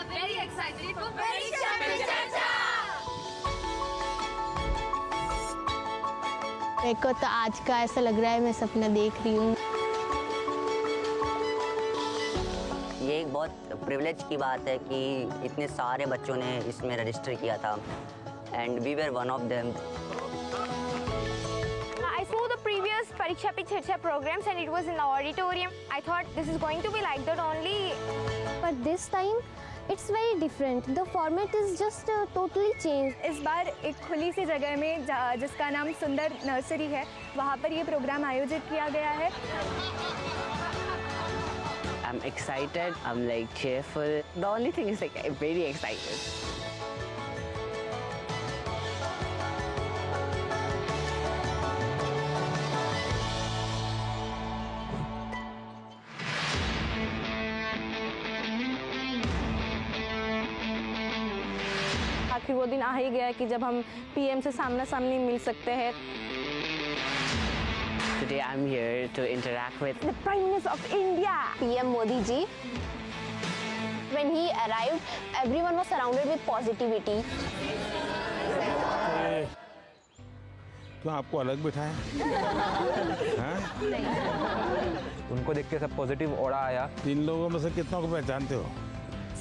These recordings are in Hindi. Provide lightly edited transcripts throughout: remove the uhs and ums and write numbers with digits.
very excited for परीक्षा पे चर्चा। मेरे को तो आज का ऐसा लग रहा है मैं सपना देख रही हूँ। ये एक बहुत प्रिविलेज की बात है कि इतने सारे बच्चों ने इसमें रजिस्टर किया था and we were one of them. I saw the previous Pariksha Pe Charcha programs and it was in the auditorium. I thought this is going to be like that only. But this time it's very different. The format is just totally changed. इस बार एक खुली सी जगह में जिसका नाम सुंदर नर्सरी है, वहाँ पर ये प्रोग्राम आयोजित किया गया है। I'm excited. I'm like cheerful. The only thing is like I'm very excited. आखिर वो दिन आ ही गया कि जब हम पीएम से सामना सामनी मिल सकते हैं। Today I'm here to interact with The Prime Minister of India, PM Modi ji. When he arrived, everyone was surrounded with positivity. क्यों आपको अलग बिठाया? उनको देख के सब पॉजिटिव ऑरा आया। 3 लोगों में से कितनों को पहचानते हो?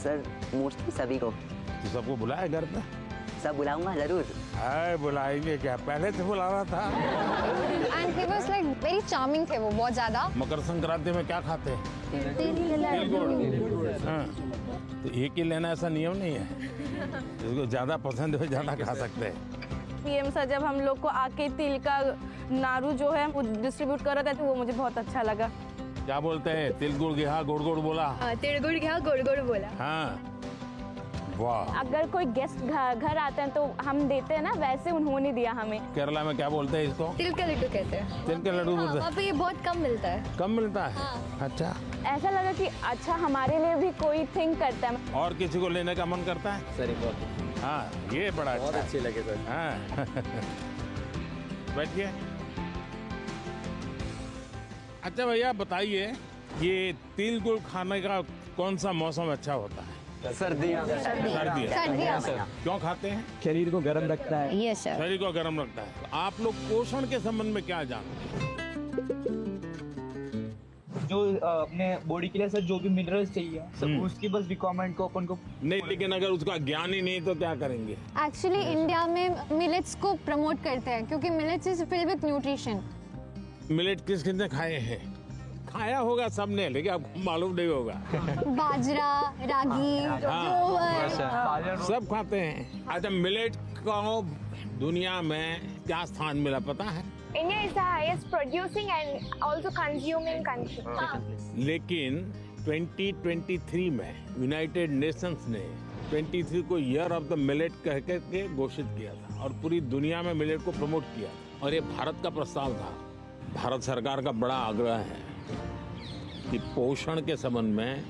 सर मोस्टली सभी को। तो सबको बुलाया घर पे? सब बुलाऊंगा जरूर। हाय बुलाएंगे क्या, पहले से बुलाना था। And he was like very charming थे वो बहुत ज़्यादा। मकर संक्रांति में क्या खाते हैं? तिल गुड़। हाँ, तो एक ही लेना ऐसा नियम नहीं है, जिसको ज़्यादा पसंद हो ज़्यादा खा सकते हैं। पीएम सर जब हम लोग को आके तिल का नारू जो है वो डिस्ट्रीब्यूट कर रहे थे, वो मुझे बहुत अच्छा लगा। क्या बोलते हैं? तिल गुड़ गया गुड़ गुड़ बोला। तिल गुड़ गया गुड़ गुड़ बोला। हाँ, वाह। अगर कोई गेस्ट घर आते हैं तो हम देते हैं ना, वैसे उन्होंने दिया हमें। केरला में क्या बोलते हैं इसको? तिल का लड्डू कहते हैं। तिल के लड्डू बोलते हैं। वहाँ पे ये बहुत कम मिलता है। कम मिलता है? अच्छा। ऐसा लगा कि अच्छा हमारे लिए भी कोई थिंक करता है। और किसी को लेने का मन करता है? सर बहुत हाँ, ये बड़ा बहुत अच्छा अच्छे लगे सर। हाँ। बैठिए। अच्छा भैया बताइए, ये तिल गुड़ खाने का कौन सा मौसम अच्छा होता है? सर्दियाँ। सर्दियाँ। क्यों खाते हैं? शरीर को गर्म रखता है। Yes sir. शरीर को गर्म रखता है। तो आप लोग पोषण के संबंध में क्या जानते हैं? जो अपने बॉडी के लिए सर जो भी मिनरल्स चाहिए सब उसकी बस रिक्वायरमेंट को अपन को नहीं, लेकिन अगर उसका ज्ञान ही नहीं तो क्या करेंगे? Actually इंडिया में मिलेट्स को प्रमोट करते हैं क्योंकि millets is filled with nutrition. Millet किस किसने खाए हैं? खाया होगा सबने, लेकिन आपको मालूम नहीं होगा। बाजरा, रागी, हाँ, सब खाते हैं। अच्छा, मिलेट को दुनिया में क्या स्थान मिला पता है? India is the highest producing and also consuming country. लेकिन 2023 में यूनाइटेड नेशंस ने 23 को ईयर ऑफ द मिलेट कह के घोषित किया था और पूरी दुनिया में मिलेट को प्रमोट किया और ये भारत का प्रस्ताव था। भारत सरकार का बड़ा आग्रह है कि पोषण के संबंध में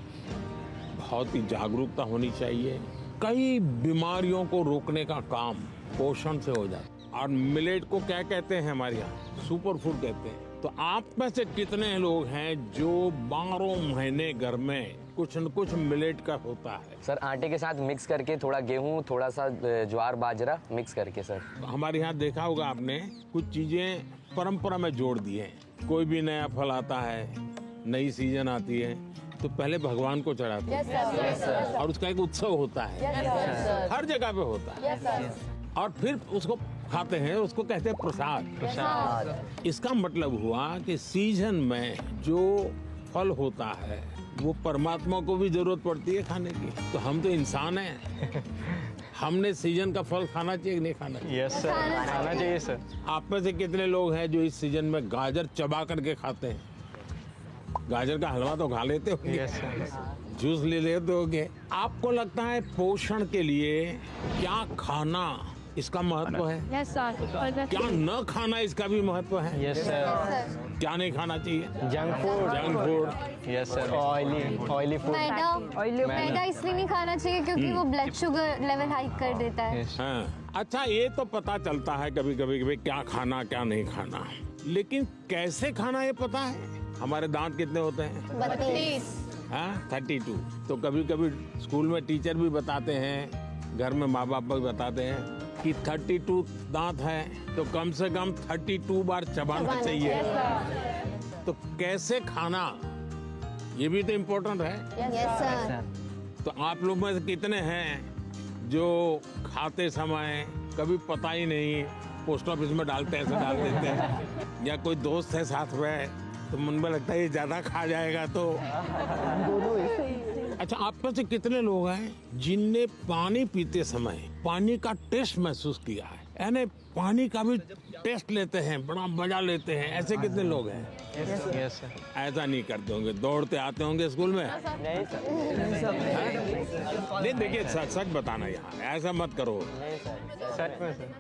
बहुत ही जागरूकता होनी चाहिए। कई बीमारियों को रोकने का काम पोषण से हो जाता है। और मिलेट को क्या कहते हैं हमारे यहाँ? सुपर फूड कहते हैं। तो आप में से कितने लोग हैं जो 12 महीने घर में कुछ न कुछ मिलेट का होता है? सर आटे के साथ मिक्स करके थोड़ा गेहूं, थोड़ा सा ज्वार बाजरा मिक्स करके सर। हमारे यहाँ देखा होगा आपने, कुछ चीजें परंपरा में जोड़ दी हैं। कोई भी नया फल आता है, नई सीजन आती है, तो पहले भगवान को चढ़ाते हैं और उसका एक उत्सव होता है। हर जगह पे होता है और फिर उसको खाते हैं, उसको कहते हैं प्रसाद। इसका मतलब हुआ कि सीजन में जो फल होता है वो परमात्मा को भी जरूरत पड़ती है खाने की। तो हम तो इंसान हैं, हमने सीजन का फल खाना चाहिए कि नहीं खाना चाहिए? यस सर, खाना चाहिए सर। आप में से कितने लोग हैं जो इस सीजन में गाजर चबा करके खाते हैं? गाजर का हलवा तो खा लेते होंगे। Yes sir. जूस ले लेते होंगे। आपको लगता है पोषण के लिए क्या खाना इसका महत्व है? Yes sir. क्या न खाना इसका भी महत्व है? Yes sir. क्या नहीं खाना चाहिए? Junk food. Yes sir. Oily food. मैदा इसलिए नहीं खाना चाहिए क्योंकि वो ब्लड शुगर लेवल हाई कर देता है। हाँ, अच्छा ये तो पता चलता है कभी कभी क्या खाना क्या नहीं खाना, लेकिन कैसे खाना ये पता है? हमारे दांत कितने होते हैं? 32। हाँ 32। तो कभी कभी स्कूल में टीचर भी बताते हैं, घर में माँ बाप भी बताते हैं कि 32 दांत है तो कम से कम 32 बार चबाना चाहिए। तो कैसे खाना, ये भी तो इम्पोर्टेंट है। Yes sir. तो आप लोग में से कितने हैं जो खाते समय कभी पता ही नहीं, पोस्ट ऑफिस में डालते ऐसे डाल देते हैं, या कोई दोस्त है साथ में तो मन में लगता है ये ज्यादा खा जाएगा तो। अच्छा, आप में से कितने लोग हैं जिनने पानी पीते समय पानी का टेस्ट महसूस किया है, यानी पानी का भी टेस्ट लेते हैं, बड़ा मजा लेते हैं, ऐसे कितने लोग हैं? Yes sir. ऐसा नहीं करते होंगे, दौड़ते आते होंगे स्कूल में? नहीं सर। नहीं देखिए, सच बताना, यहाँ ऐसा मत करो। सच में सर।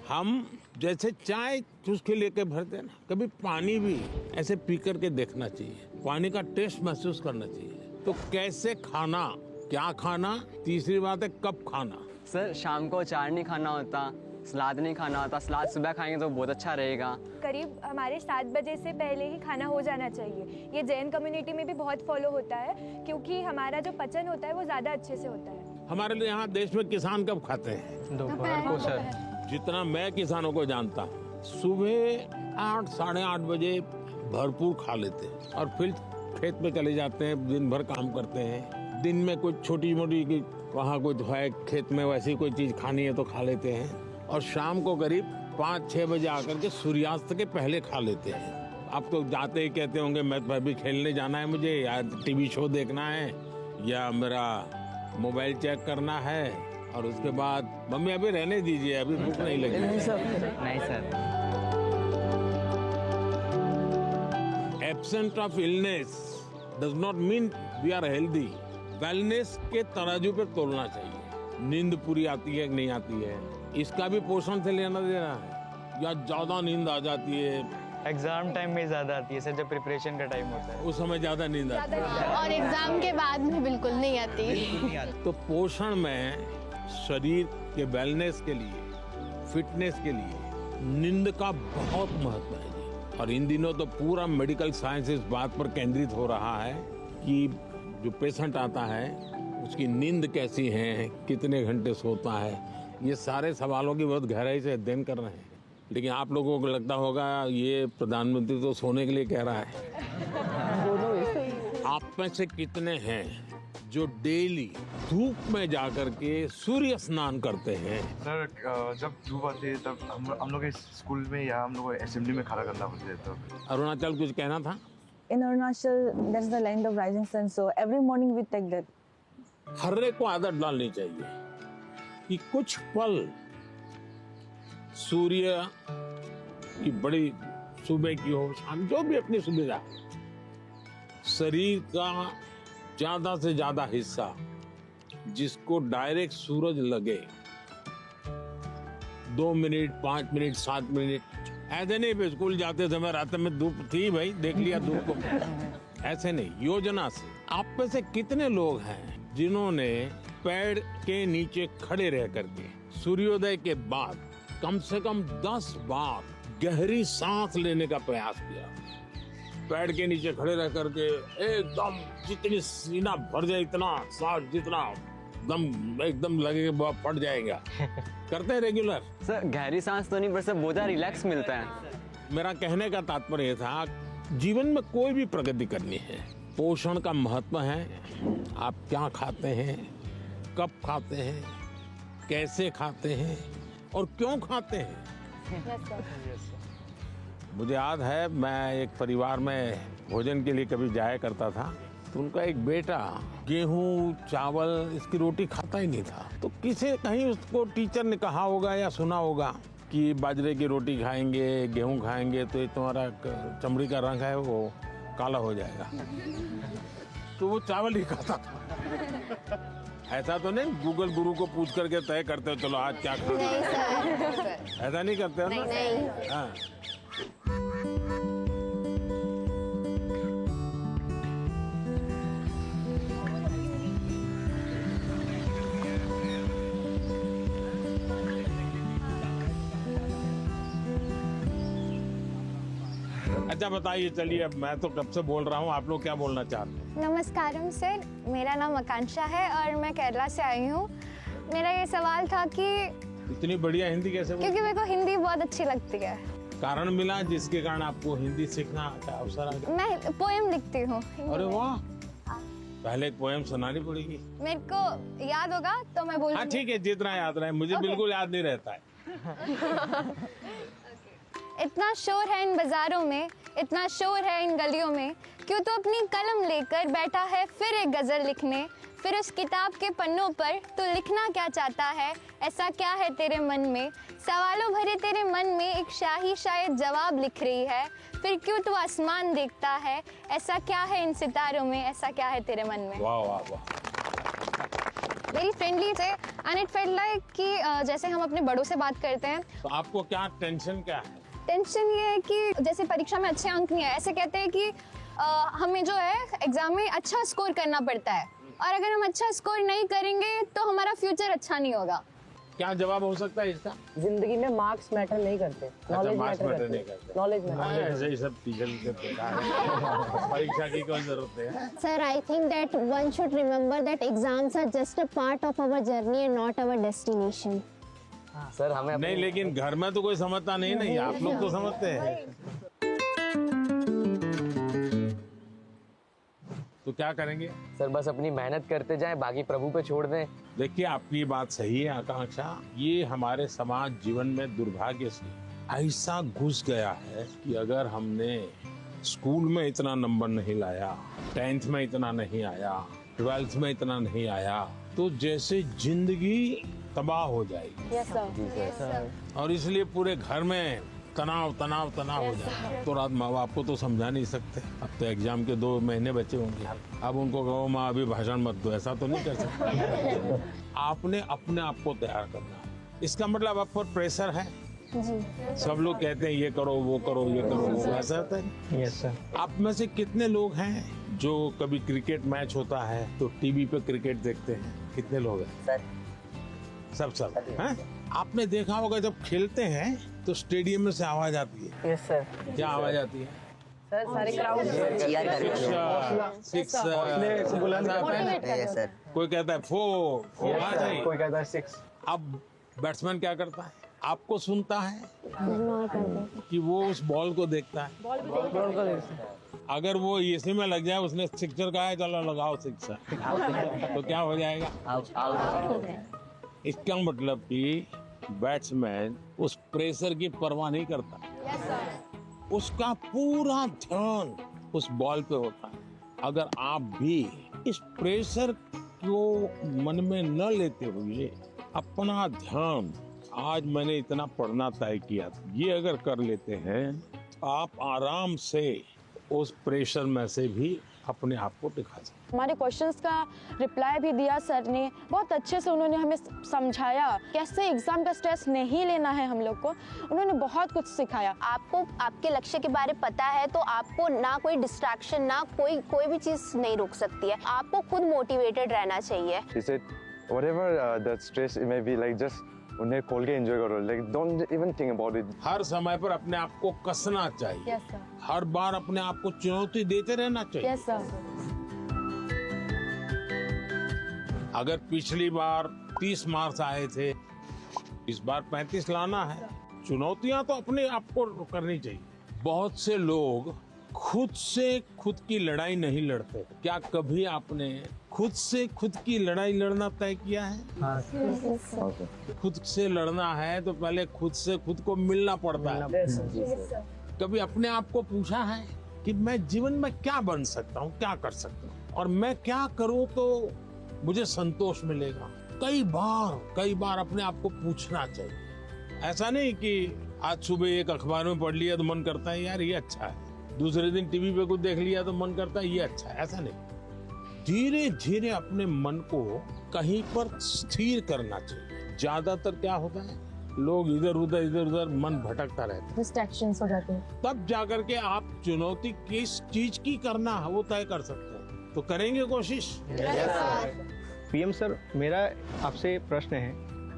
हम जैसे चाय चुस्की लेके भरते हैं ना, कभी पानी भी ऐसे पी करके देखना चाहिए, पानी का टेस्ट महसूस करना चाहिए। तो कैसे खाना, क्या खाना, तीसरी बात है कब खाना। सर शाम को अचार नहीं खाना होता, सलाद नहीं खाना होता, सलाद सुबह खाएंगे तो बहुत अच्छा रहेगा। करीब हमारे 7 बजे से पहले ही खाना हो जाना चाहिए। ये जैन कम्युनिटी में भी बहुत फॉलो होता है, क्योंकि हमारा जो पचन होता है वो ज़्यादा अच्छे से होता है। हमारे लिए यहाँ देश में किसान कब खाते हैं? दोपहर को सर। जितना मैं किसानों को जानता हूँ, सुबह 8 साढ़े 8 बजे भरपूर खा लेते हैं और फिर खेत में चले जाते हैं, दिन भर काम करते हैं। दिन में कुछ छोटी मोटी वहाँ कुछ है खेत में, वैसी कोई चीज खानी है तो खा लेते हैं, और शाम को करीब 5-6 बजे आकर के सूर्यास्त के पहले खा लेते हैं। आप तो जाते ही कहते होंगे मैं तो अभी खेलने जाना है मुझे, या टीवी शो देखना है, या मेरा मोबाइल चेक करना है, और उसके बाद मम्मी अभी रहने दीजिए, अभी भूख नहीं लगी। नहीं sir. Absent of illness does not mean we are healthy. Wellness के तराजू पे तोलना चाहिए। नींद पूरी आती है कि नहीं आती है, इसका भी पोषण से लेना देना है, या ज्यादा नींद आ जाती है। एग्जाम टाइम में ज्यादा आती है सर, जब प्रिपरेशन का टाइम होता है उस समय ज्यादा नींद आती है, और एग्जाम के बाद में बिल्कुल नहीं आती। तो पोषण में शरीर के वेलनेस के लिए, फिटनेस के लिए नींद का बहुत महत्व है जी। और इन दिनों तो पूरा मेडिकल साइंस इस बात पर केंद्रित हो रहा है कि जो पेशेंट आता है उसकी नींद कैसी है, कितने घंटे सोता है, ये सारे सवालों की बहुत गहराई से अध्ययन कर रहे हैं। लेकिन आप लोगों को लगता होगा ये प्रधानमंत्री तो सोने के लिए कह रहा है। आप में से कितने हैं जो डेली धूप में जाकर के सूर्य स्नान करते हैं? सर जब धूप आती है तब हम लोग स्कूल में या हम लोग असेंबली में खड़ा करना पड़ता है। तो अरुणाचल कुछ कहना था? In Arunachal, that's the land of rising sun. So every morning we take that. हर एक को आदत डालनी चाहिए कि कुछ पल सूर्य की बड़ी सुबह की हो, शाम, जो भी अपनी सुविधा, शरीर का ज्यादा से ज्यादा हिस्सा जिसको डायरेक्ट सूरज लगे, 2 मिनट 5 मिनट 7 मिनट, ऐसे नहीं स्कूल जाते समय रात में धूप थी भाई देख लिया धूप को, ऐसे नहीं, योजना से। आप में से कितने लोग हैं जिन्होंने पेड़ के नीचे खड़े रह करके सूर्योदय के बाद कम से कम 10 बार गहरी सांस लेने का प्रयास किया? पेड़ के नीचे खड़े रह करके एकदम जितनी सीना भर जाए, इतना सांस जितना दम एकदम लगेगा फट जाएगा। करते हैं रेगुलर? सर गहरी सांस तो नहीं, पर सर बहुत रिलैक्स मिलता है। मेरा कहने का तात्पर्य था, जीवन में कोई भी प्रगति करनी है, पोषण का महत्व है। आप क्या खाते हैं, कब खाते हैं, कैसे खाते हैं और क्यों खाते हैं। मुझे याद है मैं एक परिवार में भोजन के लिए कभी जाया करता था, तो उनका एक बेटा गेहूं चावल इसकी रोटी खाता ही नहीं था। तो किसी कहीं उसको टीचर ने कहा होगा या सुना होगा कि बाजरे की रोटी खाएंगे, गेहूं खाएंगे तो ये तुम्हारा चमड़ी का रंग है वो काला हो जाएगा। तो वो चावल ही खाता था। ऐसा तो नहीं गूगल गुरु को पूछ करके तय करते हो चलो आज क्या खाना है, ऐसा नहीं करते हो ना? नहीं। हाँ। अच्छा बताइए, चलिए अब मैं तो कब से बोल रहा हूँ, आप लोग क्या बोलना चाहते हैं? नमस्कारम सर, मेरा नाम आकांक्षा है और मैं केरला से आई हूँ। मेरा ये सवाल था कि इतनी बढ़िया हिंदी कैसे बोलते? क्योंकि मेरे को हिंदी बहुत अच्छी लगती है। कारण मिला जिसके कारण आपको हिंदी सीखना का अवसर आ गया? मैं पोएम लिखती हूँ। अरे वाह, पहले एक पोएम सुनानी पड़ेगी। मेरे को याद होगा तो मैं बोलूँगी। हाँ ठीक है, जितना याद रहे, मुझे बिल्कुल याद नहीं रहता है। इतना शोर है इन बाजारों में, इतना शोर है इन गलियों में, क्यों तो अपनी कलम लेकर बैठा है फिर एक गज़ल लिखने। फिर उस किताब के पन्नों पर तू लिखना क्या चाहता है, ऐसा क्या है तेरे मन में। सवालों भरे तेरे मन में एक शाही शायद जवाब लिख रही है। फिर क्यों तू आसमान देखता है, ऐसा क्या है इन सितारों में, ऐसा क्या है तेरे मन में। वाह वाह वाह। वेरी फ्रेंडली थे एंड इट फेल्ट लाइक कि जैसे हम अपने बड़ों से बात करते हैं। तो आपको क्या टेंशन क्या है? टेंशन ये है कि जैसे परीक्षा में अच्छे अंक नहीं आए, ऐसे कहते हैं कि हमें जो है एग्जाम में अच्छा स्कोर करना पड़ता है, और अगर हम अच्छा स्कोर नहीं करेंगे तो हमारा फ्यूचर अच्छा नहीं होगा। क्या जवाब हो सकता है इसका? जिंदगी में मार्क्स मैटर नहीं करते, नॉलेज मैटर नहीं करते। Knowledge matter. ऐसे ही सब टीचर परीक्षा की कोई जरूरत है? Sir, I think that one should remember that exams are just a part of our journey and not our destination. Sir हमें नहीं, लेकिन घर में तो कोई समझता नहीं, आप लोग तो समझते हैं। तो क्या करेंगे? सर बस अपनी मेहनत करते जाएं, बाकी प्रभु पे छोड़ दें। देखिए, आपकी बात सही है आकांक्षा। ये हमारे समाज जीवन में दुर्भाग्य से ऐसा घुस गया है कि अगर हमने स्कूल में इतना नंबर नहीं लाया, 10th में इतना नहीं आया, 12th में इतना नहीं आया, तो जैसे जिंदगी तबाह हो जाएगी। Yes sir. और इसलिए पूरे घर में तनाव तनाव तनाव हो जाता है। तो रात माँ बाप को तो समझा नहीं सकते। अब तो एग्जाम के 2 महीने बचे होंगे, अब उनको कहो माँ अभी भाषण मत दो, ऐसा तो नहीं कर सकते। आपने अपने आप को तैयार करना है। इसका मतलब आप पर प्रेशर है। सब लोग कहते हैं ये करो वो करो ये करो वो, ऐसा होता है? Yes sir. आप में से कितने लोग हैं जो कभी क्रिकेट मैच होता है तो टीवी पे क्रिकेट देखते हैं? कितने लोग हैं? सर सब हैं? आपने देखा होगा जब खेलते हैं तो स्टेडियम में से आवाज आती है। Yes sir. क्या आवाज आती है? सर सारे क्राउड चीयर करते सिक्स, हैं सर। कोई कहता है 4, कोई कहता है 6। अब बैट्समैन क्या करता है? आपको सुनता है कि वो उस बॉल को देखता है? अगर वो इसी में लग जाए, उसने सिक्सर कहा है चलो लगाओ सिक्सर, तो क्या हो जाएगा? इसका मतलब कि बैट्समैन उस प्रेशर की परवाह नहीं करता। उसका पूरा ध्यान उस बॉल पे होता है। अगर आप भी इस प्रेशर को मन में न लेते हुए अपना ध्यान, आज मैंने इतना पढ़ना तय किया, ये अगर कर लेते हैं तो आप आराम से उस प्रेशर में से भी अपने आप को दिखा सकते। हमारे क्वेश्चंस का रिप्लाई भी दिया सर ने, बहुत अच्छे से उन्होंने हमें समझाया कैसे एग्जाम का स्ट्रेस नहीं लेना है हम लोग को। उन्होंने बहुत कुछ सिखाया। आपको आपके लक्ष्य के बारे में पता है तो आपको ना कोई डिस्ट्रैक्शन, ना कोई भी चीज नहीं रोक सकती है। आपको खुद मोटिवेटेड रहना चाहिए। She said, whatever the stress it may be, like just उन्हें खोल के एंजॉय करो, like don't even think about it. हर समय पर अपने आप को कसना चाहिए। Yes sir. हर बार अपने आप को चुनौती देते रहना चाहिए। Yes sir. अगर पिछली बार 30 मार्क्स आए थे, इस बार 35 लाना है। चुनौतियां तो अपने आप को करनी चाहिए। बहुत से लोग खुद से खुद की लड़ाई नहीं लड़ते। क्या कभी आपने खुद से खुद की लड़ाई लड़ना तय किया है? खुद से लड़ना है तो पहले खुद से खुद को मिलना पड़ता है। कभी अपने आप को पूछा है कि मैं जीवन में क्या बन सकता हूँ, क्या कर सकता हूँ, और मैं क्या करूँ तो मुझे संतोष मिलेगा? कई बार अपने आप को पूछना चाहिए। ऐसा नहीं कि आज सुबह एक अखबार में पढ़ लिया तो मन करता है यार ये अच्छा है, दूसरे दिन टीवी पे कुछ देख लिया तो मन करता है ये अच्छा है। ऐसा नहीं, धीरे धीरे अपने मन को कहीं पर स्थिर करना चाहिए। ज्यादातर क्या होता है, लोग इधर उधर मन भटकता रहता है, डिस्ट्रैक्शंस हो जाते हैं। तब जाकर के आप चुनौती किस चीज की करना है वो तय कर सकते हैं। तो करेंगे कोशिश। पीएम सर, मेरा आपसे प्रश्न है,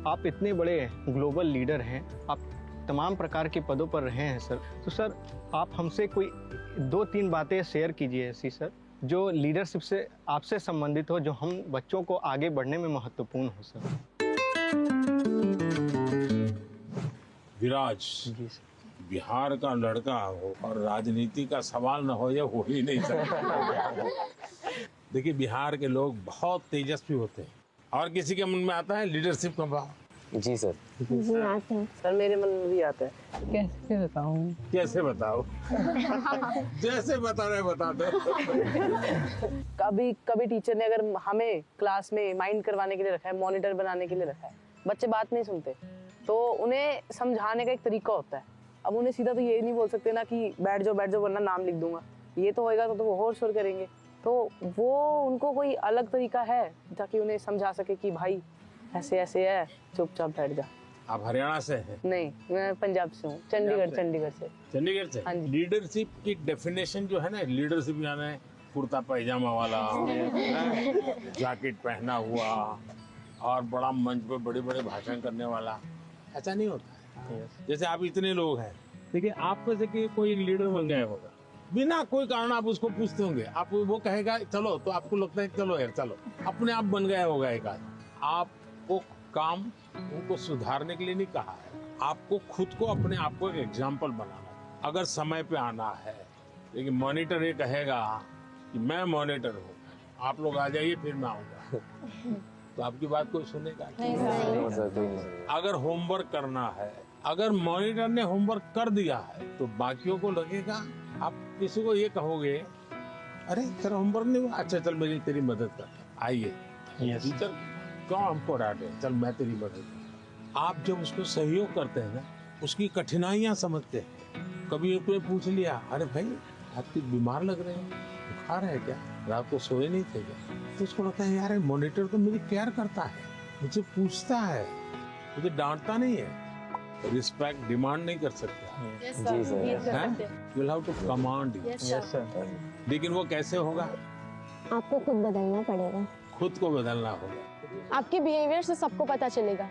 आप इतने बड़े ग्लोबल लीडर हैं, आप तमाम प्रकार के पदों पर रहे हैं सर, तो सर आप हमसे कोई 2-3 बातें शेयर कीजिए ऐसी सर, जो लीडरशिप से आपसे संबंधित हो, जो हम बच्चों को आगे बढ़ने में महत्वपूर्ण हो सर। विराज, बिहार का लड़का हो और राजनीति का सवाल न हो, ये हो ही नहीं सकता। देखिए, बिहार के लोग बहुत तेजस्वी होते हैं और किसी के मन में आता है लीडरशिप का भाव। जी सर। जी आते हैं सर, मेरे मन में भी आता है। कैसे बताऊं? कैसे बताओ? जैसे बता रहे बता दो। कभी कभी टीचर ने अगर हमें क्लास में माइंड करवाने के लिए रखा है, मॉनिटर बनाने के लिए रखा है, बच्चे बात नहीं सुनते, तो उन्हें समझाने का एक तरीका होता है। अब उन्हें सीधा तो ये नहीं बोल सकते ना कि बैठ जाओ वरना नाम लिख दूंगा, ये तो होएगा तो वो और शोर करेंगे। तो वो उनको कोई अलग तरीका है ताकि उन्हें समझा सके कि भाई ऐसे ऐसे है, चुपचाप बैठ जा। आप हरियाणा से हैं? नहीं, मैं पंजाब से हूँ, चंडीगढ़ से। चंडीगढ़ से? हाँ जी। लीडरशिप की डेफिनेशन जो है ना, लीडरशिप यानी कुर्ता पैजामा वाला, जैकेट पहना हुआ और बड़ा मंच पे बड़े बड़े भाषण करने वाला, ऐसा नहीं होता है। जैसे आप इतने लोग हैं, देखिए आप में से कोई एक लीडर बन गया होगा, बिना कोई कारण आप उसको पूछते होंगे, आप वो कहेगा चलो, तो आपको लगता है चलो यार चलो, अपने आप बन गया होगा एक आदमी। आपको काम उनको सुधारने के लिए नहीं कहा है, आपको खुद को अपने आप को एक एग्जाम्पल बनाना है। अगर समय पे आना है, लेकिन मॉनिटर ये कहेगा कि मैं मॉनिटर हूँ, आप लोग आ जाइए फिर मैं आऊँगा, तो आपकी बात कोई सुनेगा नहीं। अगर होमवर्क करना है, अगर मॉनिटर ने होमवर्क कर दिया है, तो बाकियों को लगेगा, आप किसी को ये कहोगे अरे तेरा होमवर्क नहीं हुआ, अच्छा चल मेरी तेरी मदद कर, आइए टीचर क्यों हमको डांटे, चल मैं तेरी मदद कर। आप जब उसको सहयोग करते हैं ना, उसकी कठिनाइयां समझते हैं। कभी कोई पूछ लिया, अरे भाई आप तो बीमार लग रहे हैं, बुखार है क्या, रात को सोए नहीं थे क्या, तो उसको लगता है यार मॉनिटर तो मेरी केयर करता है, मुझे पूछता है, मुझे डांटता नहीं है। रिस्पेक्ट डिमांड नहीं कर सकता। जी sir. You have to command. लेकिन वो कैसे होगा? आपको खुद बदलना पड़ेगा, खुद को बदलना होगा। आपके बिहेवियर से सबको पता चलेगा।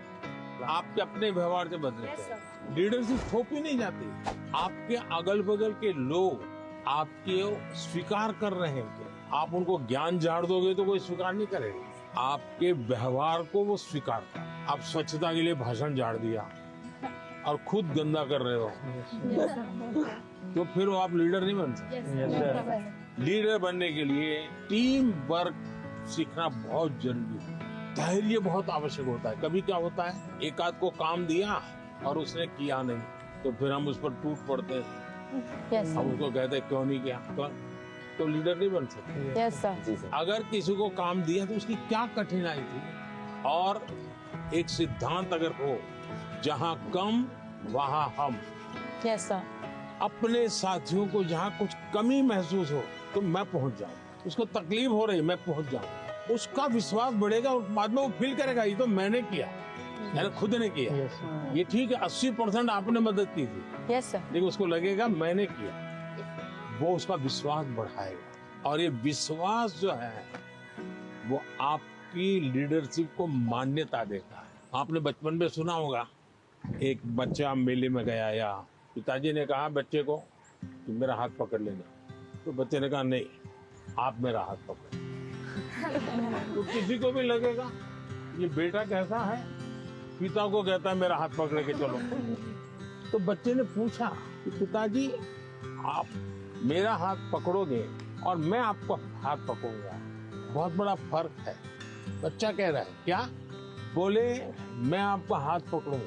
आपके अपने व्यवहार से बदलते। लीडरशिप थोपी नहीं जाती। आपके अगल बगल के लोग आपके स्वीकार कर रहे हैं, आप उनको ज्ञान झाड़ दोगे तो कोई स्वीकार नहीं करेगा। आपके व्यवहार को वो स्वीकार कर। आप स्वच्छता के लिए भाषण झाड़ दिया और खुद गंदा कर रहे हो, तो फिर आप लीडर नहीं बन सकते। लीडर बनने के लिए टीम वर्क सीखना बहुत जरूरी है। धैर्य बहुत आवश्यक होता है। कभी क्या होता है, एक आध को काम दिया और उसने किया नहीं, तो फिर हम उस पर टूट पड़ते हैं। हम उसको कहते हैं क्यों नहीं किया, तो लीडर नहीं बन सकते। Yes sir. अगर किसी को काम दिया तो उसकी क्या कठिनाई थी, और एक सिद्धांत अगर हो, जहाँ कम वहाँ हम। Yes sir. अपने साथियों को जहाँ कुछ कमी महसूस हो तो मैं पहुँच जाऊँ, उसको तकलीफ हो रही मैं पहुँच जाऊँ, उसका विश्वास बढ़ेगा और बाद में वो फील करेगा ये तो मैंने किया, मैंने खुद ने किया। ये ठीक है, 80% आपने मदद की थी। Yes sir. लेकिन उसको लगेगा मैंने किया, वो उसका विश्वास बढ़ाएगा। और ये विश्वास जो है वो आपकी लीडरशिप को मान्यता देता है। आपने बचपन में सुना होगा, एक बच्चा मेले में गया या पिताजी ने कहा बच्चे को कि मेरा हाथ पकड़ लेना, तो बच्चे ने कहा नहीं आप मेरा हाथ पकड़। तो किसी को भी लगेगा ये बेटा कैसा है, पिता को कहता है मेरा हाथ पकड़ के चलो। तो बच्चे ने पूछा कि पिताजी आप मेरा हाथ पकड़ोगे और मैं आपको हाथ पकड़ूंगा, बहुत बड़ा फर्क है। बच्चा कह रहा है क्या? बोले मैं आपका हाथ पकड़ूं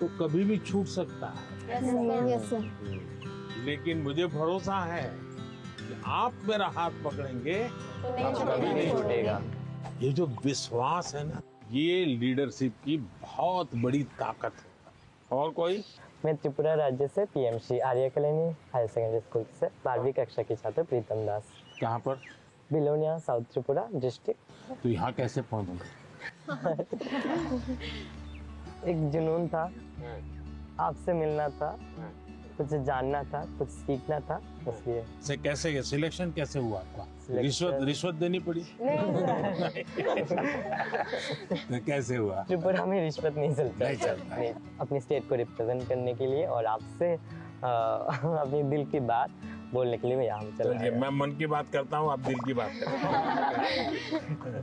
तो कभी भी छूट सकता है, लेकिन मुझे भरोसा है कि आप मेरा हाथ पकड़ेंगे तो कभी नहीं छूटेगा। ये जो विश्वास है ना, ये लीडरशिप की बहुत बड़ी ताकत है। और कोई? मैं त्रिपुरा राज्य से पीएमसी आर्य कॉलोनी हायर सेकेंडरी स्कूल से 12वीं कक्षा की छात्र प्रीतम दास। कहाँ पर? Belonia, south Tripura district. तो यहाँ कैसे पहुँचे? एक जुनून था, आपसे मिलना था, कुछ जानना था, कुछ सीखना था, इसलिए। से कैसे सिलेक्शन कैसे हुआ आपका? रिश्वत देनी पड़ी? तो कैसे हुआ? त्रिपुरा में रिश्वत नहीं चलता। नहीं चलता। अपनी स्टेट को रिप्रेजेंट करने के लिए और आपसे अपनी दिल की बात बोलने के लिए मैं यहाँ चला चलिए, मैं मन की बात करता हूँ, आप दिल की बात करते हैं।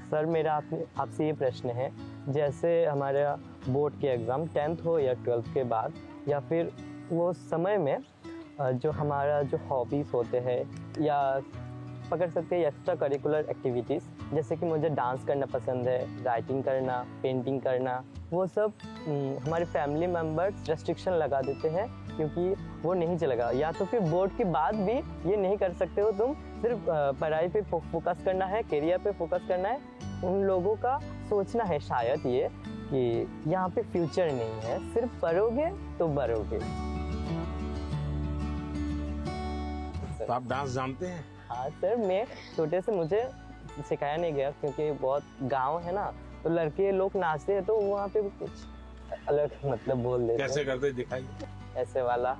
सर मेरा आपसे ये प्रश्न है, जैसे हमारा बोर्ड के एग्ज़ाम 10th हो या 12th के बाद, या फिर वो समय में जो हमारा जो हॉबीज़ होते हैं या पकड़ सकते हैं एक्स्ट्रा करिकुलर एक्टिविटीज़, जैसे कि मुझे डांस करना पसंद है, राइटिंग करना, पेंटिंग करना, वो सब हमारे फैमिली मेम्बर्स रेस्ट्रिक्शन लगा देते हैं क्योंकि वो नहीं चलेगा, या तो फिर बोर्ड के बाद भी ये नहीं कर सकते हो तुम, सिर्फ पढ़ाई पे फोकस करना है, करियर पे फोकस करना है। उन लोगों का सोचना है शायद ये कि यहाँ पे फ्यूचर नहीं है, सिर्फ पढ़ोगे तो बढ़ोगे। तो आप डांस जानते हैं? हाँ सर, मैं छोटे से मुझे सिखाया नहीं गया क्योंकि बहुत गांव है ना, तो लड़के लोग नाचते हैं तो वहाँ पे कुछ अलग मतलब बोल देते हैं। कैसे करते दिखाइए? ऐसे वाला,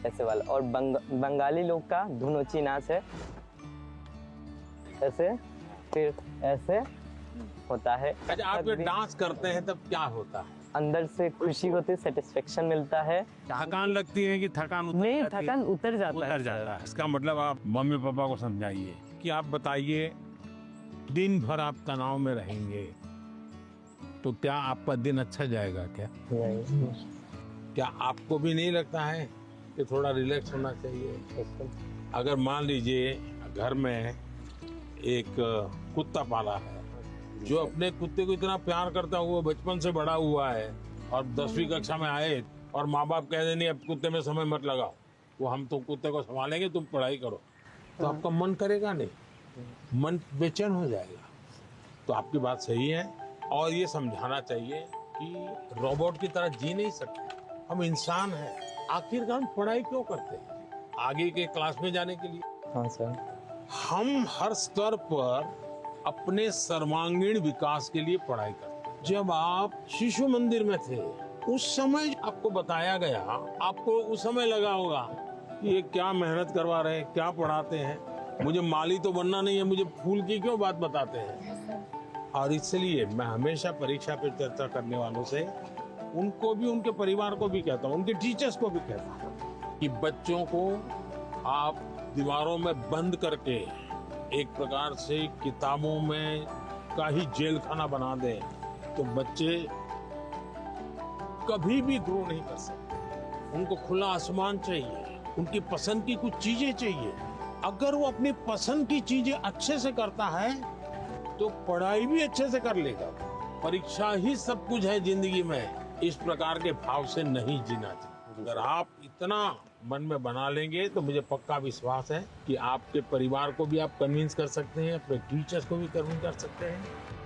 ऐसे वाला। और बंगाली लोग का धुनोची नाच है, ऐसे, फिर ऐसे होता है। अच्छा, आप जब डांस करते हैं तब क्या होता है? अंदर से खुशी होती है, सेटिस्फेक्शन मिलता है। थकान लगती है कि थकान उतर नहीं, जाती है? थकान उतर जाता है। उतर जाता है। इसका मतलब आप मम्मी पापा को समझाइए कि आप बताइए, दिन भर आप तनाव में रहेंगे तो क्या आपका दिन अच्छा जाएगा? क्या आपको भी नहीं लगता है कि थोड़ा रिलैक्स होना चाहिए? अगर मान लीजिए घर में एक कुत्ता पाला है जो अपने कुत्ते को इतना प्यार करता हुआ बचपन से बड़ा हुआ है और 10वीं कक्षा में आए और माँ बाप कह दें नहीं अब कुत्ते में समय मत लगाओ, वो हम तो कुत्ते को संभालेंगे, तुम पढ़ाई करो, तो आपका मन करेगा नहीं, मन बेचैन हो जाएगा। तो आपकी बात सही है और ये समझाना चाहिए कि रोबोट की तरह जी नहीं सकते, हम इंसान हैं। आखिरकार हम पढ़ाई क्यों करते हैं? आगे के क्लास में जाने के लिए। हाँ सर। हम हर स्तर पर अपने सर्वांगीण विकास के लिए पढ़ाई करते हैं। जब आप शिशु मंदिर में थे उस समय आपको बताया गया, आपको उस समय लगा होगा कि ये क्या मेहनत करवा रहे हैं, क्या पढ़ाते हैं, मुझे माली तो बनना नहीं है, मुझे फूल की क्यों बात बताते हैं। और इसलिए मैं हमेशा परीक्षा पे चर्चा करने वालों से उनको भी, उनके परिवार को भी कहता हूँ, उनके टीचर्स को भी कहता हूँ कि बच्चों को आप दीवारों में बंद करके एक प्रकार से किताबों में का ही जेल खाना बना दें तो बच्चे कभी भी ग्रो नहीं कर सकते। उनको खुला आसमान चाहिए, उनकी पसंद की कुछ चीजें चाहिए। अगर वो अपनी पसंद की चीजें अच्छे से करता है तो पढ़ाई भी अच्छे से कर लेगा। परीक्षा ही सब कुछ है जिंदगी में, इस प्रकार के भाव से नहीं जीना चाहिए। अगर आप इतना मन में बना लेंगे तो मुझे पक्का विश्वास है कि आपके परिवार को भी आप कन्विंस कर सकते हैं, अपने टीचर्स को भी कन्विंस कर सकते हैं।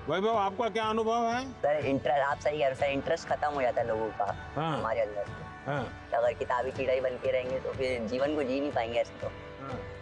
वैभव, आपका क्या अनुभव है? सर इंटरेस्ट, आप सही कह रहे हो सर, इंटरेस्ट खत्म हो जाता है लोगों का हमारे अंदर। तो अगर किताबी कीड़ा ही बन के रहेंगे तो फिर जीवन को जी नहीं पाएंगे ऐसे तो।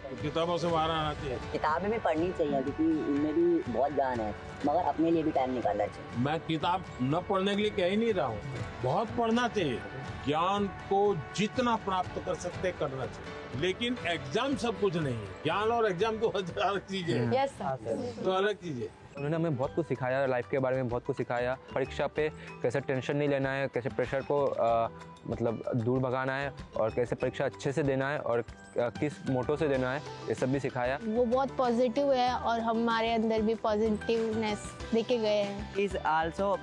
तो किताबों से बाहर आना चाहिए। किताबें भी पढ़नी चाहिए क्योंकि उनमें भी बहुत ज्ञान है, मगर अपने लिए भी टाइम निकालना चाहिए। मैं किताब न पढ़ने के लिए कह ही नहीं रहा हूँ, बहुत पढ़ना चाहिए। ज्ञान को जितना प्राप्त कर सकते करना चाहिए, लेकिन एग्जाम सब कुछ नहीं है। ज्ञान और एग्जाम तो अलग चीजें हैं। Yes sir. तो अलग चीजें। उन्होंने हमें बहुत कुछ सिखाया, लाइफ के बारे में बहुत कुछ सिखाया, परीक्षा पे कैसे टेंशन नहीं लेना है, कैसे प्रेशर को मतलब दूर भगाना है और कैसे परीक्षा अच्छे से देना है और किस मोटो से देना है, ये सब भी सिखाया। वो बहुत पॉजिटिव है और हमारे अंदर भी पॉजिटिवनेस देके गए हैं। Is also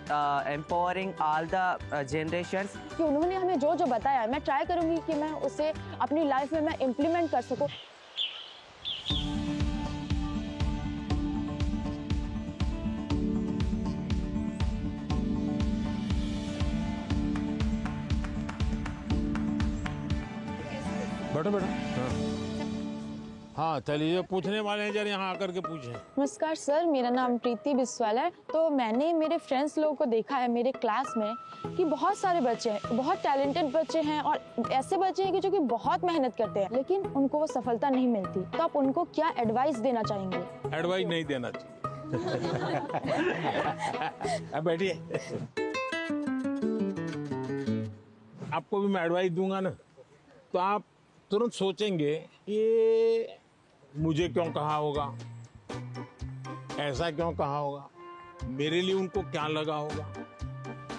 empowering all the generations. कि उन्होंने हमें जो जो बताया मैं ट्राई करूंगी कि मैं उसे अपनी लाइफ में मैं इम्प्लीमेंट कर सकूं। बैठो बैठो। हाँ चलिए, जो पूछने वाले हैं जरा यहाँ आकर के पूछें। नमस्कार सर, मेरा नाम प्रीति बिस्वाल है। तो मैंने मेरे फ्रेंड्स लोगों को देखा है मेरे क्लास में कि बहुत सारे बच्चे हैं, बहुत टैलेंटेड बच्चे हैं और ऐसे बच्चे हैं कि जो कि बहुत मेहनत करते हैं लेकिन उनको वो सफलता नहीं मिलती। तो आप उनको क्या एडवाइस देना चाहेंगे? एडवाइस नहीं देना चाहिए। अब बैठिए। आपको भी मैं एडवाइस दूंगा ना तो आप तुरंत सोचेंगे ये मुझे क्यों कहा होगा, ऐसा क्यों कहा होगा, मेरे लिए उनको क्या लगा होगा,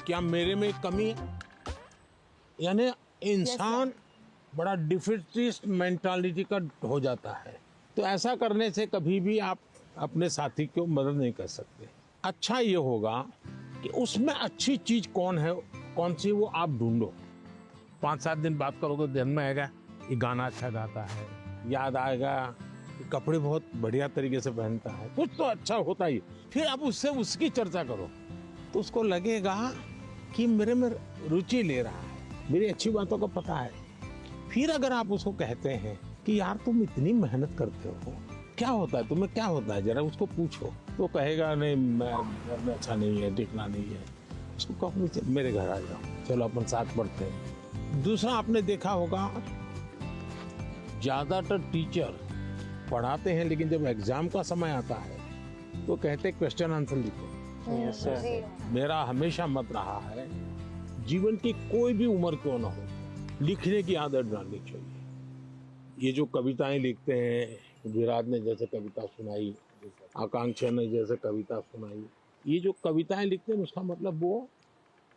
क्या मेरे में कमी है। यानी इंसान बड़ा डिफिटिस्ट मेंटालिटी का हो जाता है। तो ऐसा करने से कभी भी आप अपने साथी को मदद नहीं कर सकते। अच्छा ये होगा कि उसमें अच्छी चीज कौन है, कौन सी, वो आप ढूंढो। 5-7 दिन बात करोगे तो ध्यान में आएगा ये गाना अच्छा गाता है, याद आएगा कि कपड़े बहुत बढ़िया तरीके से पहनता है, कुछ तो अच्छा होता ही। फिर आप उससे उसकी चर्चा करो तो उसको लगेगा कि मेरे में रुचि ले रहा है, मेरी अच्छी बातों को पता है। फिर अगर आप उसको कहते हैं कि यार तुम इतनी मेहनत करते हो, क्या होता है तुम्हें, क्या होता है, जरा उसको पूछो, तो कहेगा नहीं मैं अच्छा नहीं है, दिखना नहीं है। उसको कहो मेरे घर आ जाओ, चलो अपन साथ पढ़ते हैं। दूसरा, आपने देखा होगा ज्यादातर टीचर पढ़ाते हैं लेकिन जब एग्जाम का समय आता है तो कहते क्वेश्चन आंसर लिखो। मेरा हमेशा मत रहा है जीवन की कोई भी उम्र क्यों ना हो, लिखने की आदत डालनी चाहिए। ये जो कविताएं लिखते हैं, विराट ने जैसे कविता सुनाई, आकांक्षा ने जैसे कविता सुनाई, ये जो कविताएं लिखते हैं उसका मतलब वो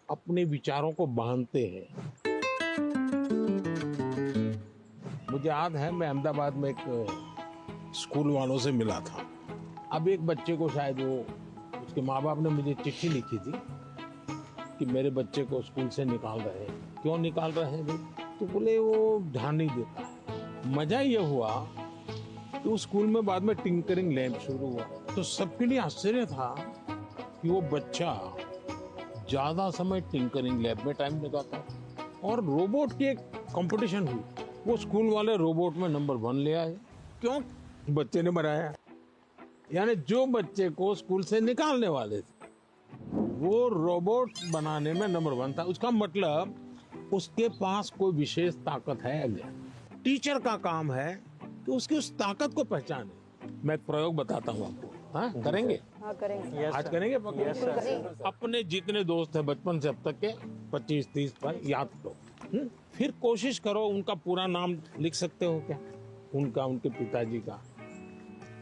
अपने विचारों को बांधते हैं। मुझे याद है मैं अहमदाबाद में एक स्कूल वालों से मिला था। अब एक बच्चे को शायद उसके माँ बाप ने मुझे चिट्ठी लिखी थी कि मेरे बच्चे को स्कूल से निकाल रहे हैं। क्यों निकाल रहे हैं भाई? तो बोले वो ध्यान नहीं देता है। मजा ये हुआ कि उस स्कूल में बाद में टिंकरिंग लैब शुरू हुआ, तो सबके लिए आश्चर्य था कि वो बच्चा ज्यादा समय टिंकरिंग लैब में टाइम लगाता। और रोबोट की एक कंपटीशन हुई, वो स्कूल वाले रोबोट में नंबर 1 ले आए। क्यों? बच्चे ने बनाया। यानी जो बच्चे को स्कूल से निकालने वाले थे वो रोबोट बनाने में नंबर 1 था। उसका मतलब उसके पास कोई विशेष ताकत है। टीचर का काम है कि उसकी उस ताकत को पहचाने। मैं एक प्रयोग बताता हूँ आपको। हाँ, करेंगे? हाँ, करेंगे। आज करेंगे? अपने जितने दोस्त हैं बचपन से अब तक के 25-30 पर याद करो। फिर कोशिश करो उनका पूरा नाम लिख सकते हो क्या? उनके पिताजी का,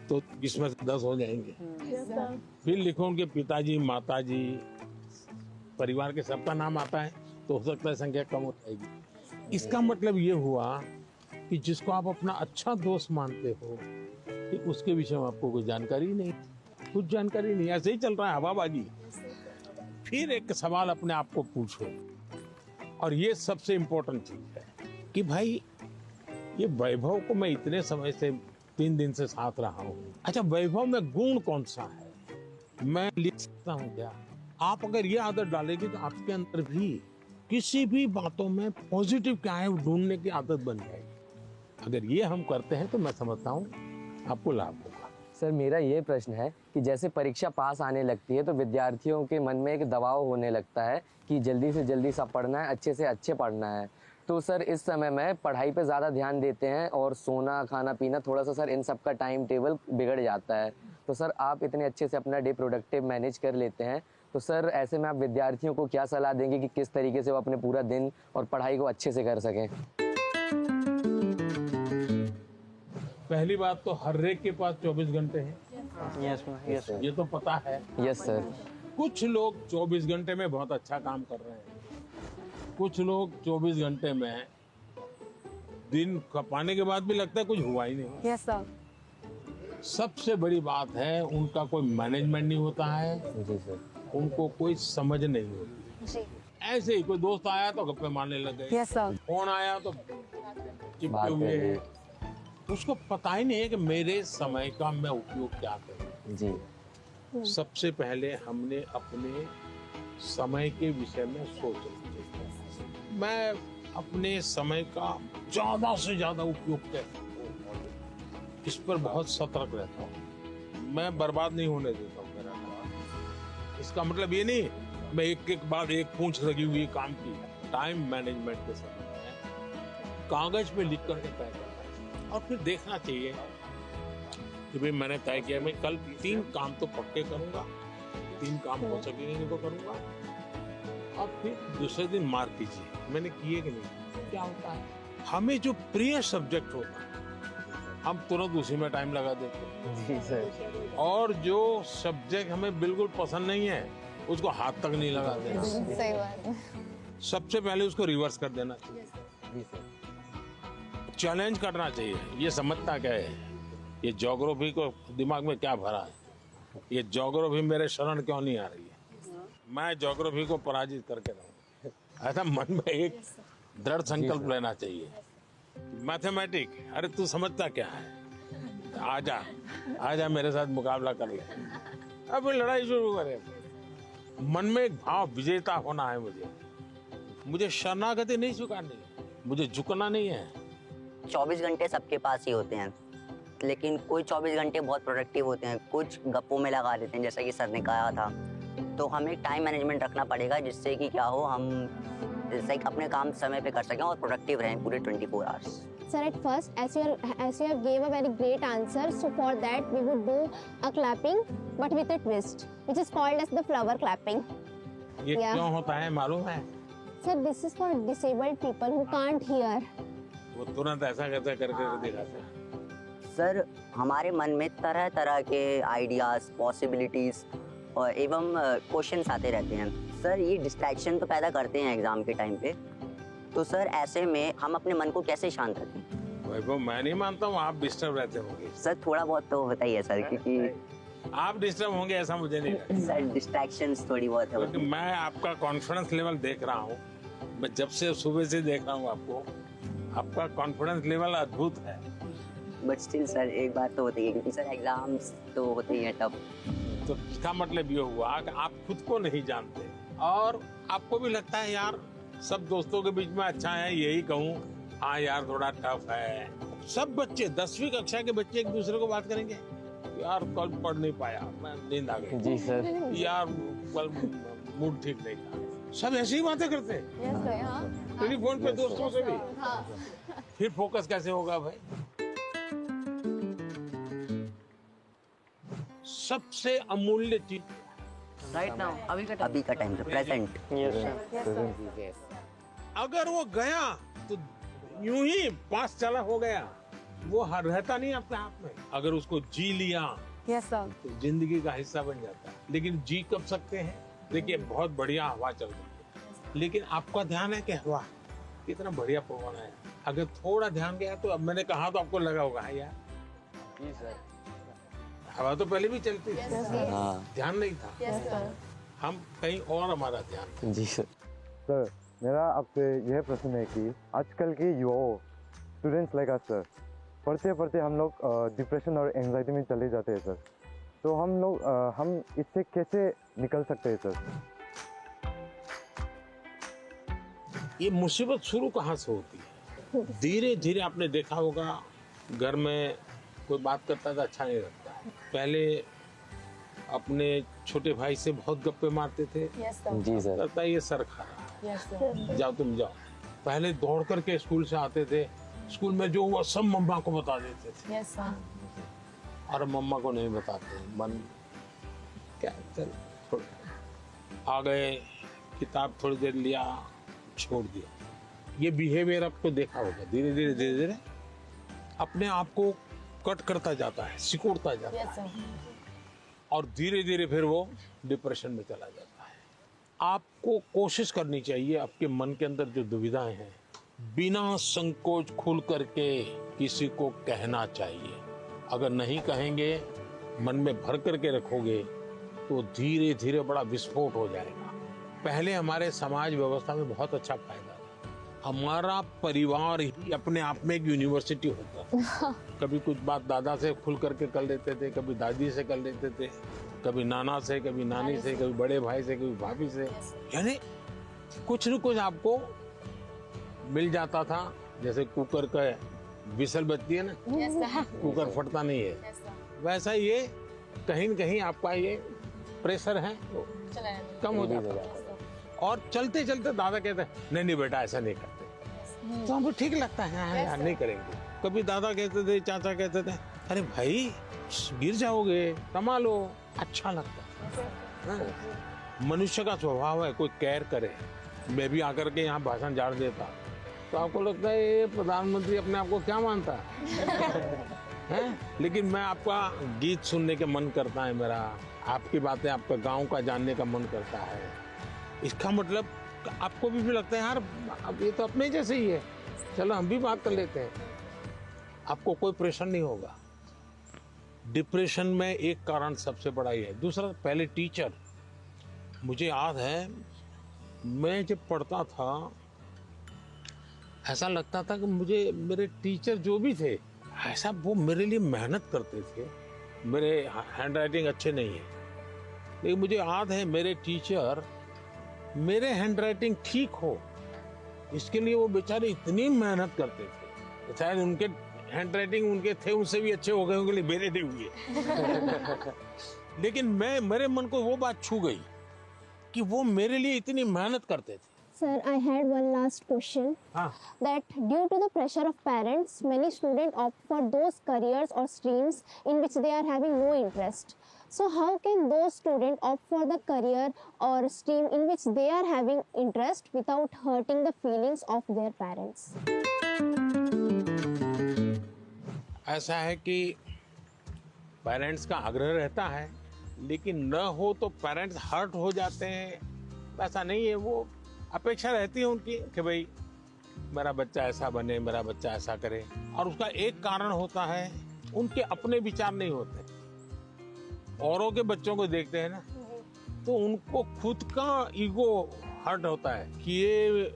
तो इसमें 10 हो जाएंगे। फिर लिखो उनके पिताजी, माताजी, परिवार के सबका नाम आता है तो हो सकता है संख्या कम हो जाएगी। इसका मतलब ये हुआ कि जिसको आप अपना अच्छा दोस्त मानते हो कि उसके विषय में आपको कोई जानकारी नहीं, कुछ जानकारी नहीं, ऐसे ही चल रहा है हवाबाजी। फिर एक सवाल अपने आप को पूछो, और ये सबसे इम्पोर्टेंट चीज है कि भाई ये वैभव को मैं इतने समय से 3 दिन से साथ रहा हूँ, अच्छा वैभव में गुण कौन सा है, मैं लिख सकता हूँ क्या? आप अगर ये आदत डालेगी तो आपके अंदर भी किसी भी बातों में पॉजिटिव क्या है ढूंढने की आदत बन जाएगी। अगर ये हम करते हैं तो मैं समझता हूँ आपको लाभ होगा। सर मेरा ये प्रश्न है कि जैसे परीक्षा पास आने लगती है तो विद्यार्थियों के मन में एक दबाव होने लगता है कि जल्दी से जल्दी सब पढ़ना है, अच्छे से अच्छे पढ़ना है। तो सर इस समय में पढ़ाई पे ज़्यादा ध्यान देते हैं और सोना खाना पीना थोड़ा सा सर इन सब का टाइम टेबल बिगड़ जाता है। तो सर आप इतने अच्छे से अपना डे प्रोडक्टिव मैनेज कर लेते हैं, तो सर ऐसे में आप विद्यार्थियों को क्या सलाह देंगे कि किस तरीके से वो अपने पूरा दिन और पढ़ाई को अच्छे से कर सकें? पहली बात तो हर एक के पास 24 घंटे हैं। Yes sir. ये तो पता है। Yes sir. कुछ लोग 24 घंटे में बहुत अच्छा काम कर रहे हैं, कुछ लोग 24 घंटे में दिन खपाने के बाद भी लगता है कुछ हुआ ही नहीं। Yes sir. सबसे बड़ी बात है उनका कोई मैनेजमेंट नहीं होता है। जी सर। उनको कोई समझ नहीं होती। जी। ऐसे ही कोई दोस्त आया तो गप्पे मारने लग गए। Yes sir. फोन आया तो चिपके हुए हैं। उसको पता ही नहीं है कि मेरे समय का मैं उपयोग क्या करूं। जी। सबसे पहले हमने अपने समय के विषय में सोचना चाहिए। मैं अपने समय का ज्यादा से ज्यादा उपयोग कैसे करूं, इस पर बहुत सतर्क रहता हूँ। मैं बर्बाद नहीं होने देता हूँ मेरा काम। इसका मतलब ये नहीं मैं एक बाद एक पूंछ लगी हुई काम की। टाइम मैनेजमेंट के समय में कागज पे लिख करके तय करना चाहिए और फिर देखना चाहिए कि भाई मैंने तय किया मैं कल 3 काम तो पक्के करूंगा, 3 काम हो सकेंगे तो करूंगा, और फिर दूसरे दिन मार्क कीजिए मैंने किए कि नहीं। क्या होता है हमें जो प्रिय सब्जेक्ट होता है हम तुरंत उसी में टाइम लगा देते हैं। जी सर। और जो सब्जेक्ट हमें बिल्कुल पसंद नहीं है उसको हाथ तक नहीं लगा देना। सही बात है। सबसे पहले उसको रिवर्स कर देना चाहिए। जी सर। चैलेंज करना चाहिए। ये समझता क्या है, ये ज्योग्राफी को दिमाग में क्या भरा है, ये ज्योग्राफी मेरे शरण क्यों नहीं आ रही है, मैं ज्योग्राफी को पराजित करके रहूँ। ऐसा मन में एक दृढ़ संकल्प लेना चाहिए। मैथमेटिक, अरे तू समझता क्या है, आजा आजा मेरे साथ मुकाबला कर ले, अब लड़ाई शुरू करें। मन में एक भाव विजेता होना है। मुझे शरणागति नहीं स्वीकारनी है, मुझे झुकना नहीं है। 24 घंटे सबके पास ही होते हैं, लेकिन कोई 24 घंटे बहुत प्रोडक्टिव होते हैं, कुछ गप्पों में लगा देते हैं, जैसा कि सर ने कहा था। तो हमें टाइम मैनेजमेंट रखना पड़ेगा, जिससे कि क्या हो, हम जैसे अपने काम समय पे कर सकें और प्रोडक्टिव रहें पूरे 24 hours. Sir, at first, as you have gave a very great answer, so for that we would do a clapping, but with a twist, which is called as the flower clapping. ये क्यों होता है मालूम है? Sir, this is for disabled people who can't hear. वो तुरंत ऐसा कैसे करके दिखाते हैं। सर, हमारे मन में तरह तरह के आइडियाज, पॉसिबिलिटीज और एवं क्वेश्चंस आते रहते हैं। सर, ये डिस्ट्रैक्शन तो पैदा करते हैं एग्जाम के टाइम पे, तो सर ऐसे में हम अपने मन को कैसे शांत रखें? वैभव, मैं नहीं मानता हूँ आप डिस्टर्ब रहते होंगे। सर थोड़ा बहुत तो होता ही है सर, क्योंकि आप डिस्टर्ब होंगे ऐसा मुझे नहीं लगता। सर डिस्ट्रैक्शंस थोड़ी बहुत है। क्योंकि मैं आपका कॉन्फिडेंस लेवल देख रहा हूँ, मैं जब से सुबह से देख रहा हूँ आपको, आपका कॉन्फिडेंस लेवल अद्भुत है। बट स्टिल सर एक बात तो होती है, क्योंकि सर एग्जाम्स तो होते ही है तब। तो इसका मतलब ये हुआ कि आप खुद को नहीं जानते और आपको भी लगता है यार सब दोस्तों के बीच में अच्छा है, यही कहूँ, हाँ यार थोड़ा टफ है। सब बच्चे 10वीं कक्षा के बच्चे एक दूसरे को बात करेंगे, यार कल पढ़ नहीं पाया, मैं नींद आ गई। जी सर। यार कल मूड ठीक नहीं था। सब ऐसी ही बातें करते हैं टेलीफोन पे दोस्तों से भी। फिर फोकस कैसे होगा भाई? सबसे अमूल्य चीज राइट नाउ, अभी का टाइम पे प्रेजेंट। अगर वो गया तो यूं ही पास चला हो गया, वो रहता नहीं अपने आप में। अगर उसको जी लिया तो जिंदगी का हिस्सा बन जाता है। लेकिन जी कब सकते हैं? देखिए बहुत बढ़िया हवा चल रही है, लेकिन आपका ध्यान है कि हवा कितना बढ़िया पवन है। अगर थोड़ा ध्यान गया तो, अब मैंने कहा तो आपको लगा होगा यार जी सर, हवा तो पहले भी चलती थी, ध्यान नहीं था। हम कहीं और हमारा ध्यान। जी सर। सर, मेरा आपसे यह प्रश्न है कि आजकल के युवाओं, स्टूडेंट्स लाइक अस सर, पढ़ते पढ़ते हम लोग डिप्रेशन और एंजाइटी में चले जाते हैं सर, तो हम इससे कैसे निकल सकते हैं सर? ये मुसीबत शुरू कहाँ से होती है? धीरे धीरे आपने देखा होगा, घर में कोई बात करता था अच्छा नहीं लगता। पहले अपने छोटे भाई से बहुत गप्पे मारते थे। जी सर। लगता है ये सर खा रहा, जाओ तुम जाओ। पहले दौड़ करके स्कूल से आते थे, स्कूल में जो हुआ सब मम्मा को बता देते थे। और मम्मा को नहीं बताते, मन क्या चल आ गए, किताब थोड़ी देर लिया, छोड़ दिया। ये बिहेवियर आपको देखा होगा, धीरे धीरे अपने आप को कट करता जाता है, सिकुड़ता जाता है, और धीरे धीरे फिर वो डिप्रेशन में चला जाता है। आपको कोशिश करनी चाहिए, आपके मन के अंदर जो दुविधाएं हैं, बिना संकोच खुल करके किसी को कहना चाहिए। अगर नहीं कहेंगे, मन में भर करके रखोगे, तो धीरे धीरे बड़ा विस्फोट हो जाएगा। पहले हमारे समाज व्यवस्था में बहुत अच्छा फायदा था। हमारा परिवार ही अपने आप में एक यूनिवर्सिटी होता था। कभी कुछ बात दादा से खुल करके कर लेते थे, कभी दादी से कर लेते थे, कभी नाना से, कभी नानी से, कभी बड़े भाई से, कभी भाभी से। यानी कुछ न कुछ आपको मिल जाता था। जैसे कुकर का विसल बजती है ना, कुकर फटता नहीं है, वैसा ये कहीं न कहीं आपका ये प्रेशर है तो कम हो जाता है। और चलते चलते दादा कहते हैं नहीं बेटा ऐसा नहीं करते, तो हमको ठीक लगता है, यार नहीं करेंगे। कभी दादा कहते थे, चाचा कहते थे, अरे भाई गिर जाओगे, कमा लो, अच्छा लगता है। मनुष्य का स्वभाव है, कोई केयर करे। मैं भी आकर के यहाँ भाषण झाड़ देता तो आपको लगता है ये प्रधानमंत्री अपने आप को क्या मानता है? लेकिन मैं आपका गीत सुनने के मन करता है मेरा, आपकी बातें, आपका गांव का जानने का मन करता है। इसका मतलब आपको भी लगता है यार अब ये तो अपने जैसे ही है, चलो हम भी बात कर लेते हैं। आपको कोई प्रेशर नहीं होगा। डिप्रेशन में एक कारण सबसे बड़ा ये है। दूसरा, पहले टीचर, मुझे याद है मैं जब पढ़ता था ऐसा लगता था कि मुझे मेरे टीचर जो भी थे ऐसा वो मेरे लिए मेहनत करते थे। मेरे हैंड राइटिंग अच्छे नहीं है, लेकिन मुझे याद है मेरे टीचर मेरे हैंड राइटिंग ठीक हो इसके लिए वो बेचारे इतनी मेहनत करते थे। शायद उनके हैंड राइटिंग उनके थे उनसे भी अच्छे हो गए होंगे, मेरे नहीं हुए। लेकिन मेरे मन को वो बात छू गई कि वो मेरे लिए इतनी मेहनत करते थे। Sir, I had one last question. That due to the pressure of parents, many students opt for those careers or streams in which they are having no interest. So how can those students opt for the career or stream in which they are having interest without hurting the feelings of their parents? ऐसा है कि पेरेंट्स का आग्रह रहता है, लेकिन न हो तो पेरेंट्स हर्ट हो जाते हैं। ऐसा नहीं है, वो अपेक्षा रहती है उनकी कि भाई मेरा बच्चा ऐसा बने, मेरा बच्चा ऐसा करे। और उसका एक कारण होता है उनके अपने विचार नहीं होते। औरों के बच्चों को देखते हैं ना, तो उनको खुद का ईगो हर्ट होता है कि ये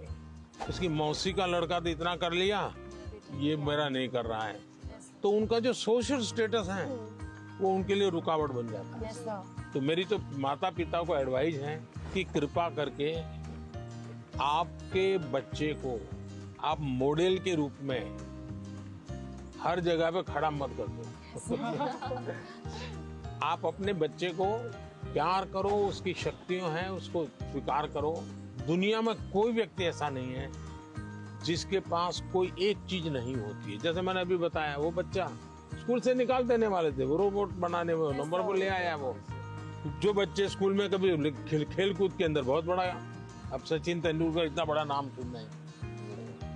उसकी मौसी का लड़का तो इतना कर लिया, ये मेरा नहीं कर रहा है। तो उनका जो सोशल स्टेटस है वो उनके लिए रुकावट बन जाता है। तो मेरी तो माता पिता को एडवाइस है कि कृपा करके आपके बच्चे को आप मॉडल के रूप में हर जगह पे खड़ा मत कर दो। आप अपने बच्चे को प्यार करो, उसकी शक्तियां हैं उसको स्वीकार करो। दुनिया में कोई व्यक्ति ऐसा नहीं है जिसके पास कोई एक चीज नहीं होती है। जैसे मैंने अभी बताया, वो बच्चा स्कूल से निकाल देने वाले थे, वो रोबोट बनाने में नंबर पर ले आया। वो जो बच्चे स्कूल में कभी खेल कूद के अंदर बहुत बड़ा, अब सचिन तेंदुलकर इतना बड़ा नाम सुन रहे हैं,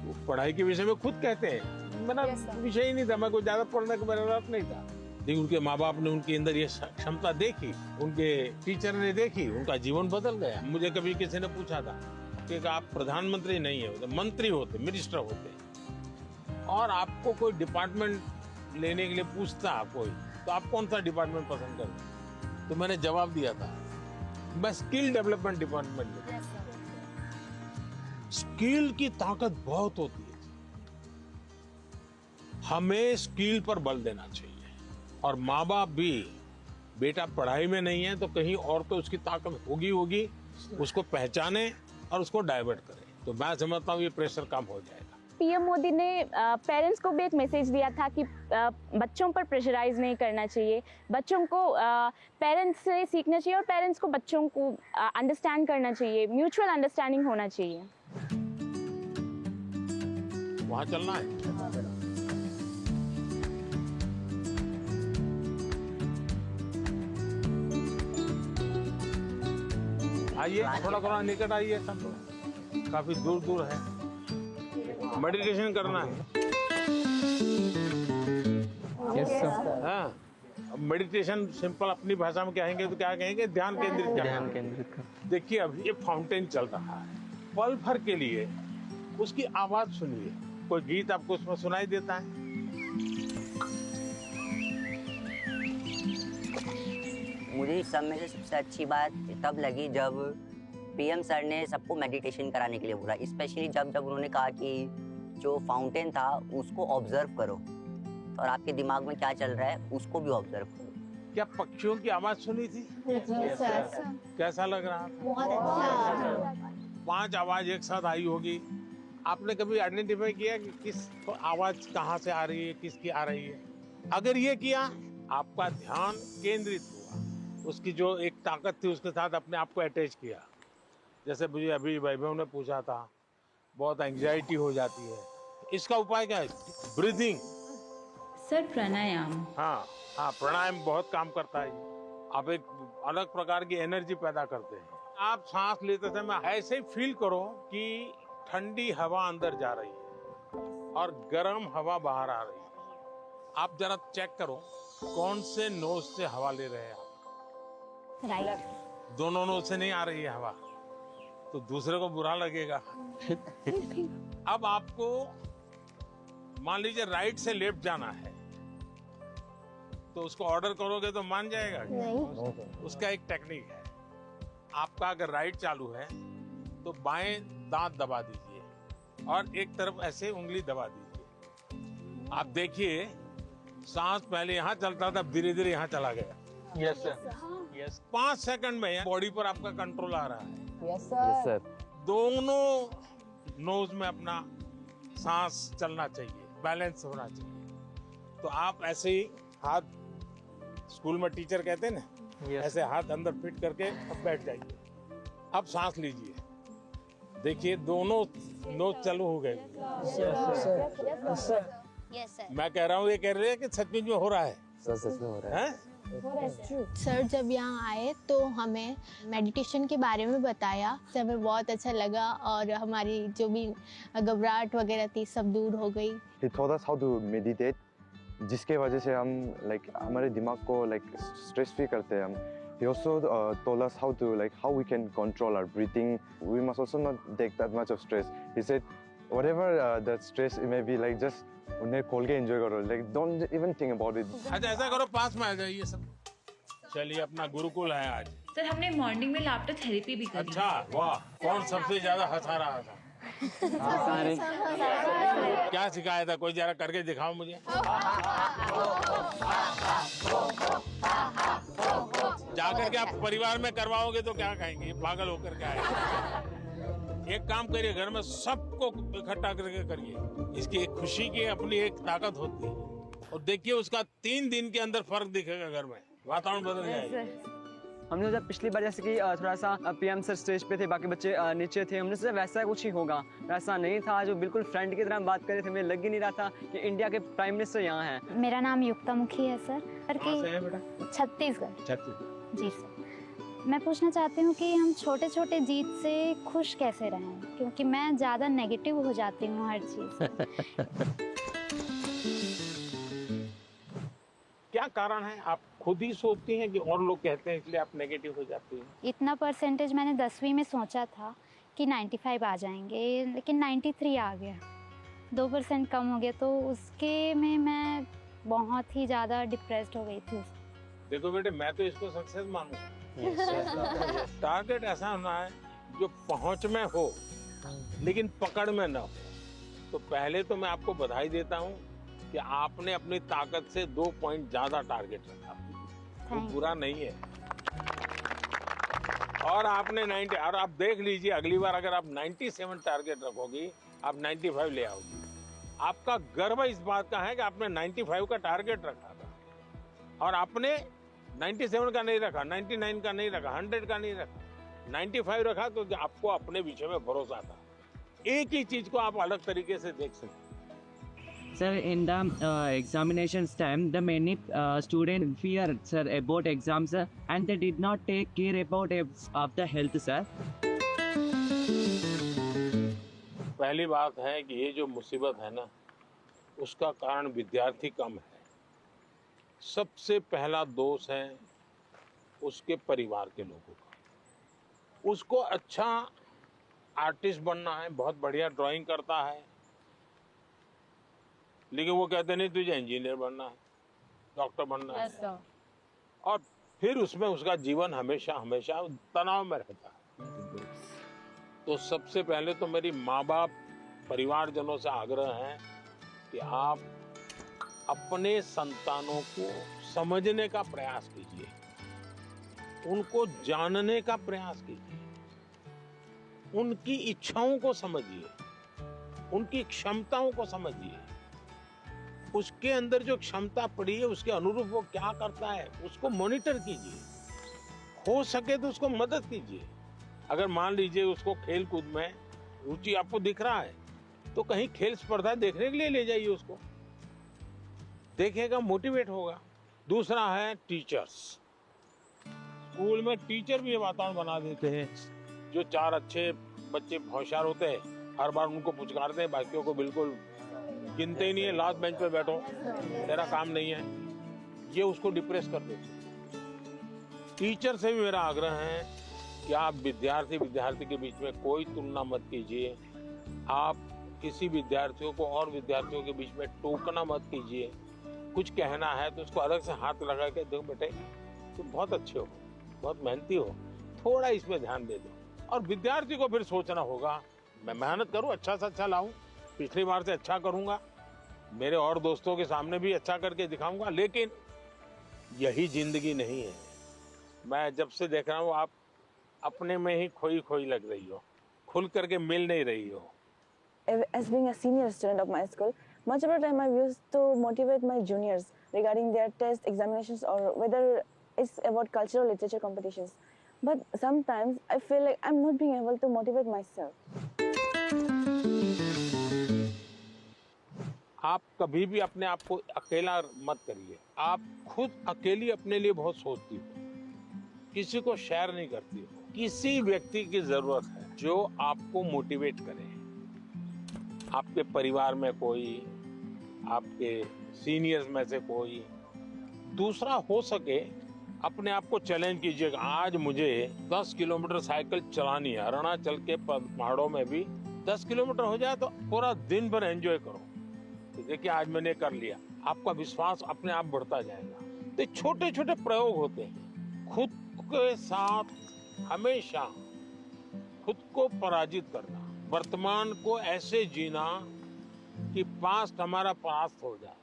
वो पढ़ाई के विषय में खुद कहते हैं मेरा विषय ही नहीं था, मैं कोई ज्यादा पढ़ने का मेरा रस नहीं था। लेकिन उनके माँ बाप ने उनके अंदर ये क्षमता देखी, उनके टीचर ने देखी, उनका जीवन बदल गया। मुझे कभी किसी ने पूछा था कि आप प्रधानमंत्री नहीं है, मंत्री होते, मिनिस्टर होते, और आपको कोई डिपार्टमेंट लेने के लिए पूछता कोई, तो आप कौन सा डिपार्टमेंट पसंद करते? तो मैंने जवाब दिया था मैं स्किल डेवलपमेंट डिपार्टमेंट। स्किल की ताकत बहुत होती है, हमें स्किल पर बल देना चाहिए। और माँ बाप भी, बेटा पढ़ाई में नहीं है तो कहीं और तो उसकी ताकत होगी, उसको पहचाने और उसको डाइवर्ट करें। तो मैं समझता हूँ ये प्रेशर कम हो जाएगा। पीएम मोदी ने पेरेंट्स को भी एक मैसेज दिया था कि बच्चों पर प्रेशराइज नहीं करना चाहिए, बच्चों को पेरेंट्स से सीखना चाहिए और पेरेंट्स को बच्चों को अंडरस्टैंड करना चाहिए, म्यूचुअल अंडरस्टैंडिंग होना चाहिए। वहाँ चलना है। आइए थोड़ा निकट आइए, सब लोग काफी दूर दूर है। मेडिटेशन करना है। Yes sir. हाँ, मेडिटेशन सिंपल अपनी भाषा में कहेंगे तो क्या कहेंगे? ध्यान केंद्रित करना। ध्यान केंद्रित कर। देखिए अभी ये फाउंटेन चल रहा है, पल भर के लिए उसकी आवाज सुनिए। कोई गीत आपको उसमें सुनाई देता है? मुझे सब में से सबसे अच्छी बात तब लगी जब पीएम सर ने सबको मेडिटेशन कराने के लिए बोला, स्पेशली जब उन्होंने कहा कि जो फाउंटेन था उसको ऑब्जर्व करो और आपके दिमाग में क्या चल रहा है उसको भी ऑब्जर्व करो। क्या पक्षियों की आवाज सुनी थी? कैसा लग रहा? बहुत अच्छा। 5 आवाज एक साथ आई होगी। आपने कभी आइडेंटिफाई किया कि किस आवाज कहाँ से आ रही है, किसकी आ रही है? अगर ये किया, आपका ध्यान केंद्रित हुआ, उसकी जो एक ताकत थी उसके साथ अपने आप को अटैच किया। जैसे मुझे अभी वैभव ने पूछा था, बहुत एंजाइटी हो जाती है, इसका उपाय क्या है? ब्रीदिंग। सर प्राणायाम। हाँ, प्राणायाम बहुत काम करता है। आप एक अलग प्रकार की एनर्जी पैदा करते हैं। आप सांस लेते समय ऐसे ही फील करो कि ठंडी हवा अंदर जा रही है और गर्म हवा बाहर आ रही है। आप जरा चेक करो कौन से नोज से हवा ले रहे हैं आप। राइट। दोनों नोज से नहीं आ रही है हवा तो दूसरे को बुरा लगेगा। अब आपको मान लीजिए राइट से लेफ्ट जाना है, तो उसको ऑर्डर करोगे तो मान जाएगा क्या? नहीं। उसका एक टेक्निक है। आपका अगर राइट चालू है तो बाएं दांत दबा दीजिए और एक तरफ ऐसे उंगली दबा दीजिए। आप देखिए सांस पहले यहाँ चलता था, धीरे धीरे यहाँ चला गया। Yes sir. यस 5 सेकंड में बॉडी पर आपका कंट्रोल आ रहा है। Yes sir. दोनों नोज में अपना सांस चलना चाहिए, बैलेंस होना चाहिए। तो आप ऐसे ही हाथ, स्कूल में टीचर कहते हैं ना, ऐसे हाथ अंदर फिट करके अब बैठ जाइए। अब सांस लीजिए, देखिए दोनों नोज चालू हो गए। मैं कह रहा हूँ, ये कह रहे हैं कि सचमुच में हो रहा है। सच में हो रहा है। सर जब यहाँ आए तो हमें मेडिटेशन के बारे में बताया, तो हमें बहुत अच्छा लगा और हमारी जो भी घबराहट वगैरह थी सब दूर हो गई। He taught us how to meditate, जिसके वजह से हम हमारे दिमाग को स्ट्रेस फ्री करते हैं हम। He also told us how we can control our breathing. We must also not take that much of stress. He said, whatever that stress it may be, just उन्हें खोल के एंजॉय करो, don't even think about it. अच्छा ऐसा करो, पास में आ जाइए सब। चलिए, अपना गुरुकुल है आज। सर हमने मॉर्निंग में लाफ्टर थेरेपी भी करी। अच्छा वाह, कौन सबसे ज्यादा हंसा रहा था? क्या सिखाया था? कोई जरा करके दिखाओ मुझे। जाकर के आप परिवार में करवाओगे तो क्या खाएंगे? पागल होकर के आए। एक काम करिए, घर में सबको इकट्ठा करके करिए। इसकी एक खुशी की अपनी एक ताकत होती है, और देखिए उसका 3 दिन के अंदर फर्क दिखेगा घर में, वातावरण बदल जाएगा। हमने जब पिछली बार जैसे कि थोड़ा सा पीएम सर स्टेज पे थे, बाकी बच्चे नीचे थे, हमने सोचा वैसा कुछ ही होगा, वैसा नहीं था। जो बिल्कुल फ्रेंड की तरह बात कर रहे थे, मुझे लग ही नहीं रहा था कि इंडिया के प्राइम मिनिस्टर यहाँ हैं। मेरा नाम युक्ता मुखी है सर। कहाँ से है बेटा? छत्तीसगढ़। जी सर, मैं पूछना चाहती हूँ कि हम छोटे छोटे जीत से खुश कैसे रहें, क्योंकि मैं ज़्यादा नेगेटिव हो जाती हूँ हर चीज़। क्या कारण है? आप खुद ही सोचती हैं कि और लोग कहते हैं इसलिए आप नेगेटिव हो जाती हैं? इतना परसेंटेज मैंने 10वीं में सोचा था कि 95 आ जाएंगे, लेकिन 93 आ गया। 2% कम हो गया, तो उसके में मैं बहुत ही ज़्यादा डिप्रेस्ड हो गई थी। देखो बेटे, मैं तो इसको सक्सेस मानूंगा। टारगेट ऐसा होना है जो पहुंच में हो लेकिन पकड़ में ना हो। तो पहले तो मैं आपको बधाई देता हूं कि आपने अपनी ताकत से 2 पॉइंट ज्यादा टारगेट रखा, वो बुरा नहीं है। और आपने 90, और आप देख लीजिए अगली बार अगर आप 97 टारगेट रखोगी, आप 95 ले आओगी। आपका गर्व इस बात का है कि आपने 95 का टारगेट रखा था और आपने 97 का नहीं रखा, 99 का नहीं रखा, 100 का नहीं रखा, 95 रखा, तो आपको अपने विषय में भरोसा था। एक ही चीज को आप अलग तरीके से देख सकते। Sir, in the examinations time, the many students fear, sir, about exams, sir, and they did not take care about of the health, sir. पहली बात है कि ये जो मुसीबत है ना, उसका कारण विद्यार्थी कम है। सबसे पहला दोष है उसके परिवार के लोगों का। उसको अच्छा आर्टिस्ट बनना है, बहुत बढ़िया ड्राइंग करता है, लेकिन वो कहते नहीं तुझे इंजीनियर बनना है, डॉक्टर बनना है, और फिर उसमें उसका जीवन हमेशा हमेशा तनाव में रहता है। तो सबसे पहले तो मेरी माँ बाप परिवारजनों से आग्रह है कि आप अपने संतानों को समझने का प्रयास कीजिए, उनको जानने का प्रयास कीजिए, उनकी इच्छाओं को समझिए, उनकी क्षमताओं को समझिए, उसके अंदर जो क्षमता पड़ी है उसके अनुरूप वो क्या करता है उसको मॉनिटर कीजिए, हो सके तो उसको मदद कीजिए। अगर मान लीजिए उसको खेल कूद में रुचि आपको दिख रहा है तो कहीं खेल स्पर्धा देखने के लिए ले जाइए, उसको देखेगा, मोटिवेट होगा। दूसरा है टीचर्स। स्कूल में टीचर भी ये वातावरण बना देते हैं, जो 4 अच्छे बच्चे होशियार होते हैं हर बार उनको पुचकारते हैं, बाकियों को बिल्कुल गिनते ही नहीं है, लास्ट बेंच पे बैठो, तेरा काम नहीं है, ये उसको डिप्रेस कर देते। टीचर से भी मेरा आग्रह है कि आप विद्यार्थी के बीच में कोई तुलना मत कीजिए, आप किसी विद्यार्थियों को और विद्यार्थियों के बीच में टोकना मत कीजिए। कुछ कहना है तो उसको अलग से हाथ लगा के, देखो बेटे तुम बहुत अच्छे हो, बहुत मेहनती हो, थोड़ा इसमें ध्यान दे दो। और विद्यार्थी को फिर सोचना होगा, मैं मेहनत करूं, अच्छा से अच्छा लाऊं, पिछली बार से अच्छा करूंगा, मेरे और दोस्तों के सामने भी अच्छा करके दिखाऊंगा। लेकिन यही जिंदगी नहीं है। मैं जब से देख रहा हूँ आप अपने में ही खोई खोई लग रही हो, खुल करके मिल नहीं रही हो। As being a senior student of my school, much of the time I used to motivate my juniors regarding their test examinations or whether it's about cultural literature competitions. But sometimes I feel like I'm not being able to motivate myself. आप कभी भी अपने आप को अकेला मत करिए। आप खुद अकेली अपने लिए बहुत सोचती हो, किसी को शेयर नहीं करती हो। किसी व्यक्ति की जरूरत है जो आपको मोटिवेट करे। आपके परिवार में कोई, आपके सीनियर्स में से कोई, दूसरा हो सके अपने आप को चैलेंज कीजिएगा। आज मुझे 10 किलोमीटर साइकिल चलानी है, अरुणाचल के पहाड़ों में भी 10 किलोमीटर हो जाए तो पूरा दिन भर एंजॉय करो। तो देखिए आज मैंने कर लिया, आपका विश्वास अपने आप बढ़ता जाएगा। तो छोटे छोटे प्रयोग होते हैं। खुद के साथ हमेशा खुद को पराजित करना, वर्तमान को ऐसे जीना कि पास्ट हमारा पास्ट हो जाए।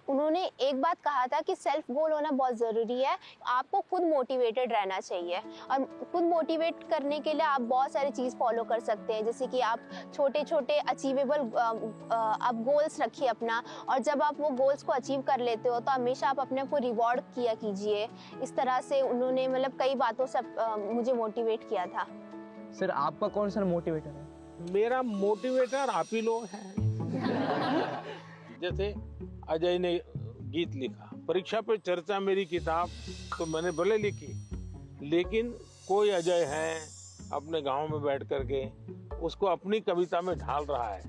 उन्होंने एक बात कहा था कि सेल्फ गोल होना बहुत ज़रूरी है। आपको खुद मोटिवेटेड रहना चाहिए और खुद मोटिवेट करने के लिए आप बहुत सारी चीज़ फॉलो कर सकते हैं, जैसे कि आप छोटे छोटे अचीवेबल आप गोल्स रखिए अपना, और जब आप वो गोल्स को अचीव कर लेते हो तो हमेशा आप अपने को रिवॉर्ड किया कीजिए। इस तरह से उन्होंने मतलब कई बातों से मुझे मोटिवेट किया था। सर आपका कौन सा मोटिवेटर है? मेरा मोटिवेटर आप ही लोग हैं। जैसे अजय ने गीत लिखा, परीक्षा पे चर्चा मेरी किताब तो मैंने भले लिखी, लेकिन कोई अजय है अपने गांव में बैठ करके उसको अपनी कविता में ढाल रहा है।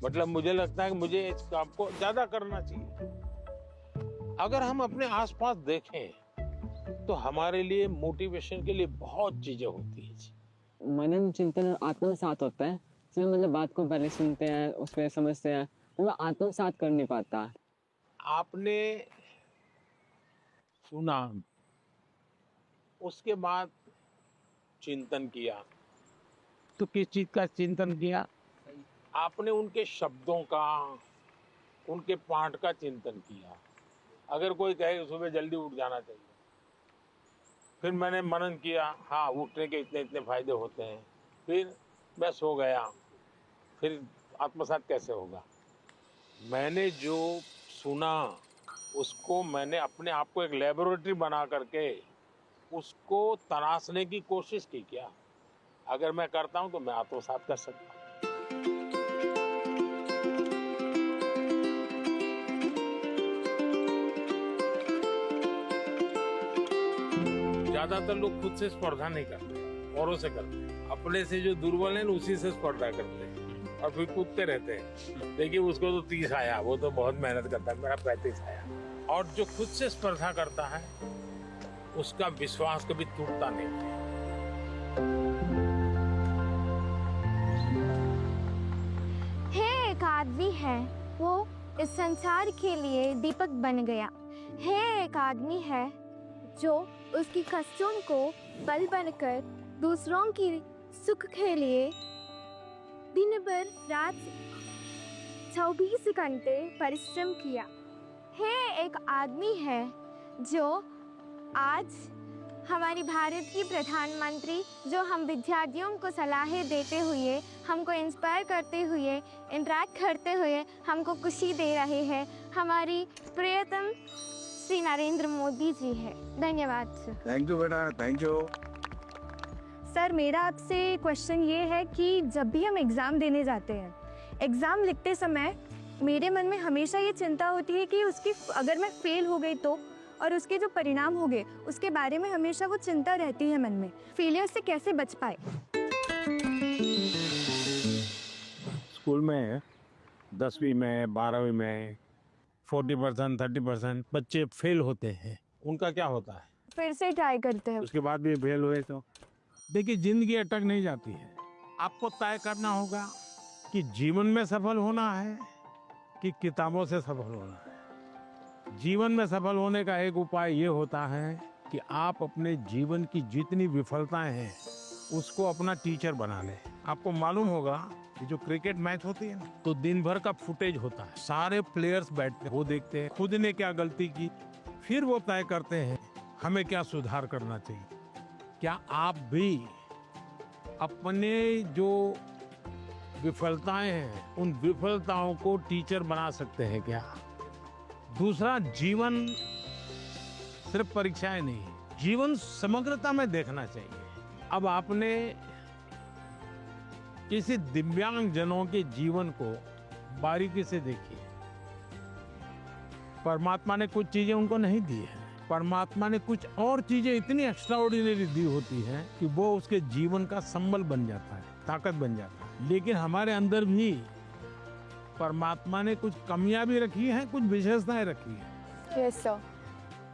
मतलब मुझे लगता है कि मुझे इस काम को ज्यादा करना चाहिए। अगर हम अपने आसपास देखें तो हमारे लिए मोटिवेशन के लिए बहुत चीजें होती है। मनन चिंतन और आत्मसात होता है। मतलब बात को पहले सुनते हैं, उस पर समझते हैं, तो वो आत्मसात कर नहीं पाता। आपने सुना, उसके बाद चिंतन किया, तो किस चीज का चिंतन किया? आपने उनके शब्दों का, उनके पाठ का चिंतन किया। अगर कोई कहे सुबह जल्दी उठ जाना चाहिए, फिर मैंने मनन किया, हाँ उठने के इतने इतने फायदे होते हैं, फिर मैं सो गया, फिर आत्मसात कैसे होगा? मैंने जो सुना उसको मैंने अपने आप को एक लेबोरेटरी बना करके उसको तराशने की कोशिश की। क्या अगर मैं करता हूं तो मैं आत्मसात कर सकता हूं। ज्यादातर लोग खुद से स्पर्धा नहीं करते, औरों से करते हैं। अपने से जो दुर्बल है उसी से स्पर्धा करते हैं और फिर कूदते रहते हैं। देखिए उसको तो 30 आया, वो तो बहुत मेहनत करता है, मेरा 35 आया। और जो खुद से स्पर्धा करता है उसका विश्वास कभी टूटता नहीं है। एक आदमी है, वो इस संसार के लिए दीपक बन गया है। एक आदमी है जो उसकी कष्टों को बल बनकर दूसरों की सुख के लिए दिन भर रात 24 घंटे परिश्रम किया है। एक आदमी है जो आज हमारी भारत की प्रधानमंत्री, जो हम विद्यार्थियों को सलाहें देते हुए, हमको इंस्पायर करते हुए, इंटरेक्ट करते हुए हमको खुशी दे रहे हैं, हमारी प्रियतम श्री नरेंद्र मोदी जी है। धन्यवाद सर। थैंक यू बेटा, थैंक यू। सर मेरा आपसे क्वेश्चन ये है कि जब भी हम एग्ज़ाम देने जाते हैं, एग्ज़ाम लिखते समय मेरे मन में हमेशा ये चिंता होती है कि उसकी अगर मैं फेल हो गई तो, और उसके जो परिणाम हो गए उसके बारे में हमेशा वो चिंता रहती है मन में। फेलियर से कैसे बच पाए? स्कूल में 10वीं में 12वीं में 40% 30% बच्चे फेल होते हैं। उनका क्या होता है? फिर से ट्राई करते हैं। उसके बाद भी फेल हुए तो देखिए जिंदगी अटक नहीं जाती है। आपको तय करना होगा कि जीवन में सफल होना है कि किताबों से सफल होना है। जीवन में सफल होने का एक उपाय ये होता है कि आप अपने जीवन की जितनी विफलताएं हैं उसको अपना टीचर बना लें। आपको मालूम होगा कि जो क्रिकेट मैच होती है ना, तो दिन भर का फुटेज होता है, सारे प्लेयर्स बैठते हैं, वो देखते हैं खुद ने क्या गलती की, फिर वो तय करते हैं हमें क्या सुधार करना चाहिए। क्या आप भी अपने जो विफलताएं हैं उन विफलताओं को टीचर बना सकते हैं क्या? दूसरा, जीवन सिर्फ परीक्षाएं नहीं, जीवन समग्रता में देखना चाहिए। अब आपने किसी दिव्यांग जनों के जीवन को बारीकी से देखिए। परमात्मा ने कुछ चीजें उनको नहीं दी है, परमात्मा ने कुछ और चीजें इतनी एक्स्ट्राऑर्डिनरी दी होती हैं कि वो उसके जीवन का संबल बन जाता है, ताकत बन जाता है। लेकिन हमारे अंदर भी परमात्मा ने कुछ कमियां भी रखी हैं, कुछ विशेषताएं रखी हैं। Yes sir.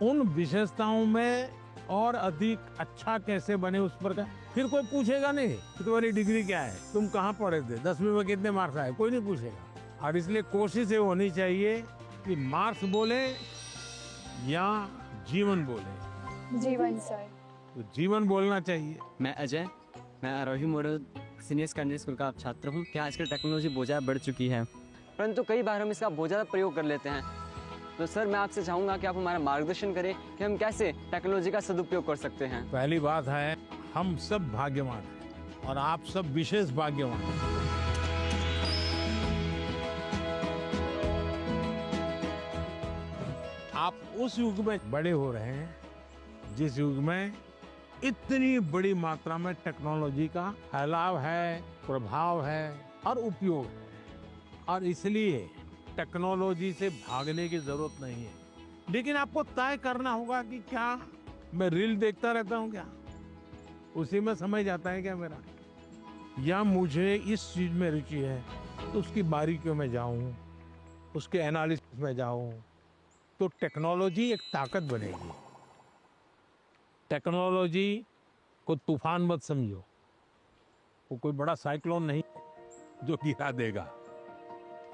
उन विशेषताओं में और अधिक अच्छा कैसे बने उस पर का फिर कोई पूछेगा नहीं कि तुम्हारी डिग्री क्या है, तुम कहाँ पढ़े थे, 10वीं में कितने मार्क्स आए, कोई नहीं पूछेगा। और इसलिए कोशिश ये होनी चाहिए कि मार्क्स बोले या जीवन बोले। जीवन सर। तो जीवन बोलना चाहिए। मैं अजय, मैं आरोही मॉडल सीनियर सेकेंडरी स्कूल का छात्र हूँ। क्या आजकल टेक्नोलॉजी बहुत ज़्यादा बढ़ चुकी है, परंतु कई बार हम इसका बहुत ज़्यादा प्रयोग कर लेते हैं। तो सर मैं आपसे चाहूँगा कि आप हमारा मार्गदर्शन करें कि हम कैसे टेक्नोलॉजी का सदुपयोग कर सकते हैं। पहली बात है हम सब भाग्यवान हैं और आप सब विशेष भाग्यवान हैं। आप उस युग में बड़े हो रहे हैं जिस युग में इतनी बड़ी मात्रा में टेक्नोलॉजी का फैलाव है, प्रभाव है और उपयोग है। और इसलिए टेक्नोलॉजी से भागने की जरूरत नहीं है, लेकिन आपको तय करना होगा कि क्या मैं रील देखता रहता हूँ, क्या उसी में समय जाता है क्या मेरा, या मुझे इस चीज में रुचि है तो उसकी बारीकियों में जाऊं, उसके एनालिसिस में जाऊं, तो टेक्नोलॉजी एक ताकत बनेगी। टेक्नोलॉजी को तूफान मत समझो, वो कोई बड़ा साइक्लोन नहीं जो गिरा देगा।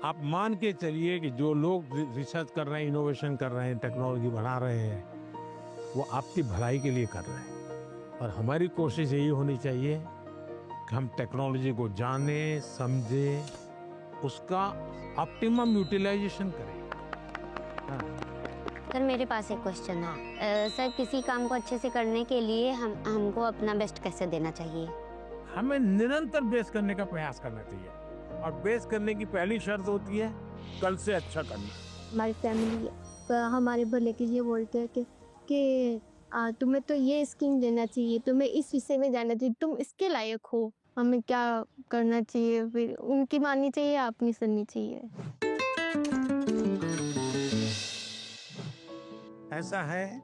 आप मान के चलिए कि जो लोग रिसर्च कर रहे हैं, इनोवेशन कर रहे हैं, टेक्नोलॉजी बना रहे हैं, वो आपकी भलाई के लिए कर रहे हैं। और हमारी कोशिश यही होनी चाहिए कि हम टेक्नोलॉजी को जानें, समझें, उसका ऑप्टिमम यूटिलाइजेशन करें। सर मेरे पास एक क्वेश्चन है। सर किसी काम को अच्छे से करने के लिए हमको अपना बेस्ट कैसे देना चाहिए? हमें निरंतर बेस्ट करने का प्रयास करना चाहिए, और बेस्ट करने की पहली शर्त होती है कल से अच्छा करना। हमारी फैमिली हमारे भले के लिए बोलते हैं कि तुम्हें तो ये स्कीम देना चाहिए, तुम्हें इस विषय में जाना चाहिए, तुम इसके लायक हो। हमें क्या करना चाहिए? फिर उनकी माननी चाहिए या अपनी सुननी चाहिए? ऐसा है,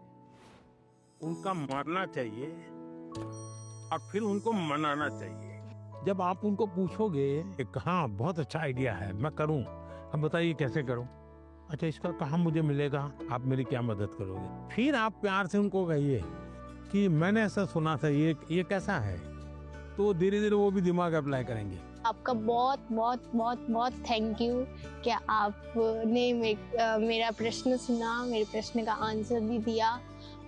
उनका मानना चाहिए और फिर उनको मनाना चाहिए। जब आप उनको पूछोगे कि हाँ बहुत अच्छा आइडिया है, मैं करूं, हम बताइए कैसे करूं, अच्छा इसका कहाँ मुझे मिलेगा, आप मेरी क्या मदद करोगे? फिर आप प्यार से उनको कहिए कि मैंने ऐसा सुना था, ये कैसा है, तो धीरे धीरे वो भी दिमाग अप्लाई करेंगे। आपका बहुत बहुत बहुत बहुत थैंक यू कि आपने मेरा प्रश्न सुना, मेरे प्रश्न का आंसर भी दिया,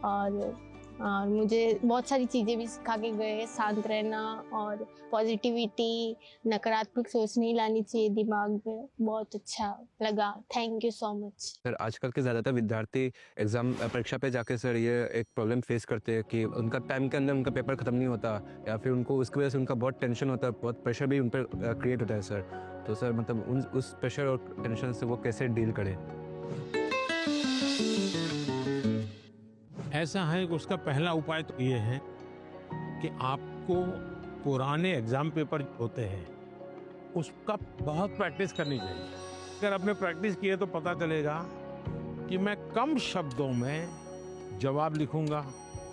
और मुझे बहुत सारी चीज़ें भी सिखा के गए। शांत रहना और पॉजिटिविटी, नकारात्मक सोच नहीं लानी चाहिए दिमाग में। बहुत अच्छा लगा, thank you so much. Sir आजकल के ज़्यादातर विद्यार्थी एग्ज़ाम परीक्षा पे जाके सर ये एक प्रॉब्लम फेस करते हैं कि उनका टाइम के अंदर उनका पेपर ख़त्म नहीं होता, या फिर उनको उसकी वजह से उनका बहुत टेंशन होता है, बहुत प्रेशर भी उन पर क्रिएट होता है सर। तो सर मतलब उस प्रेशर और टेंशन से वो कैसे डील करें? ऐसा है कि उसका पहला उपाय तो ये है कि आपको पुराने एग्जाम पेपर होते हैं उसका बहुत प्रैक्टिस करनी चाहिए। अगर आपने प्रैक्टिस की है तो पता चलेगा कि मैं कम शब्दों में जवाब लिखूंगा,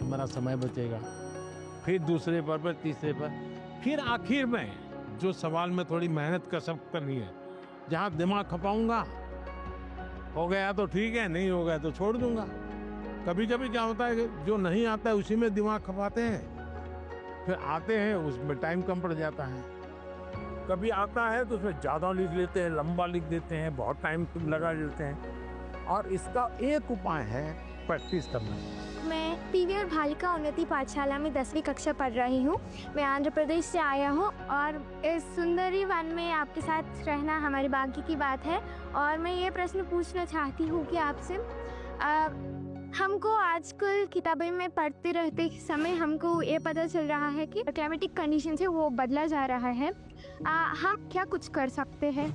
मेरा समय बचेगा। फिर दूसरे पर तीसरे पर, फिर आखिर में जो सवाल में थोड़ी मेहनत कसरत करनी है, जहाँ दिमाग खपाऊंगा, हो गया तो ठीक है, नहीं हो गया तो छोड़ दूंगा। कभी कभी क्या होता है कि जो नहीं आता है उसी में दिमाग खपाते हैं, फिर आते हैं उसमें टाइम कम पड़ जाता है। कभी आता है तो उसमें ज़्यादा लिख लेते हैं, लंबा लिख देते हैं, बहुत टाइम लगा देते हैं। और इसका एक उपाय है प्रैक्टिस करना। मैं पीवीआर बालिका उन्नति पाठशाला में 10वीं कक्षा पढ़ रही हूँ। मैं आंध्र प्रदेश से आया हूँ और इस सुंदरी वन में आपके साथ रहना हमारे भाग्य की बात है। और मैं ये प्रश्न पूछना चाहती हूँ कि आपसे हमको आजकल किताबें में पढ़ते रहते समय हमको ये पता चल रहा है कि क्लाइमेटिक कंडीशन से वो बदला जा रहा है। हम क्या कुछ कर सकते हैं?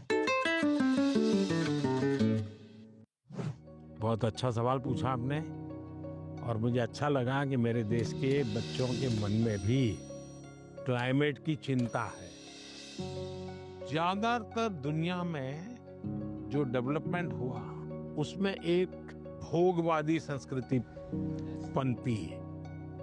बहुत अच्छा सवाल पूछा आपने और मुझे अच्छा लगा कि मेरे देश के बच्चों के मन में भी क्लाइमेट की चिंता है। ज़्यादातर दुनिया में जो डेवलपमेंट हुआ उसमें एक भोगवादी संस्कृति पनपी है।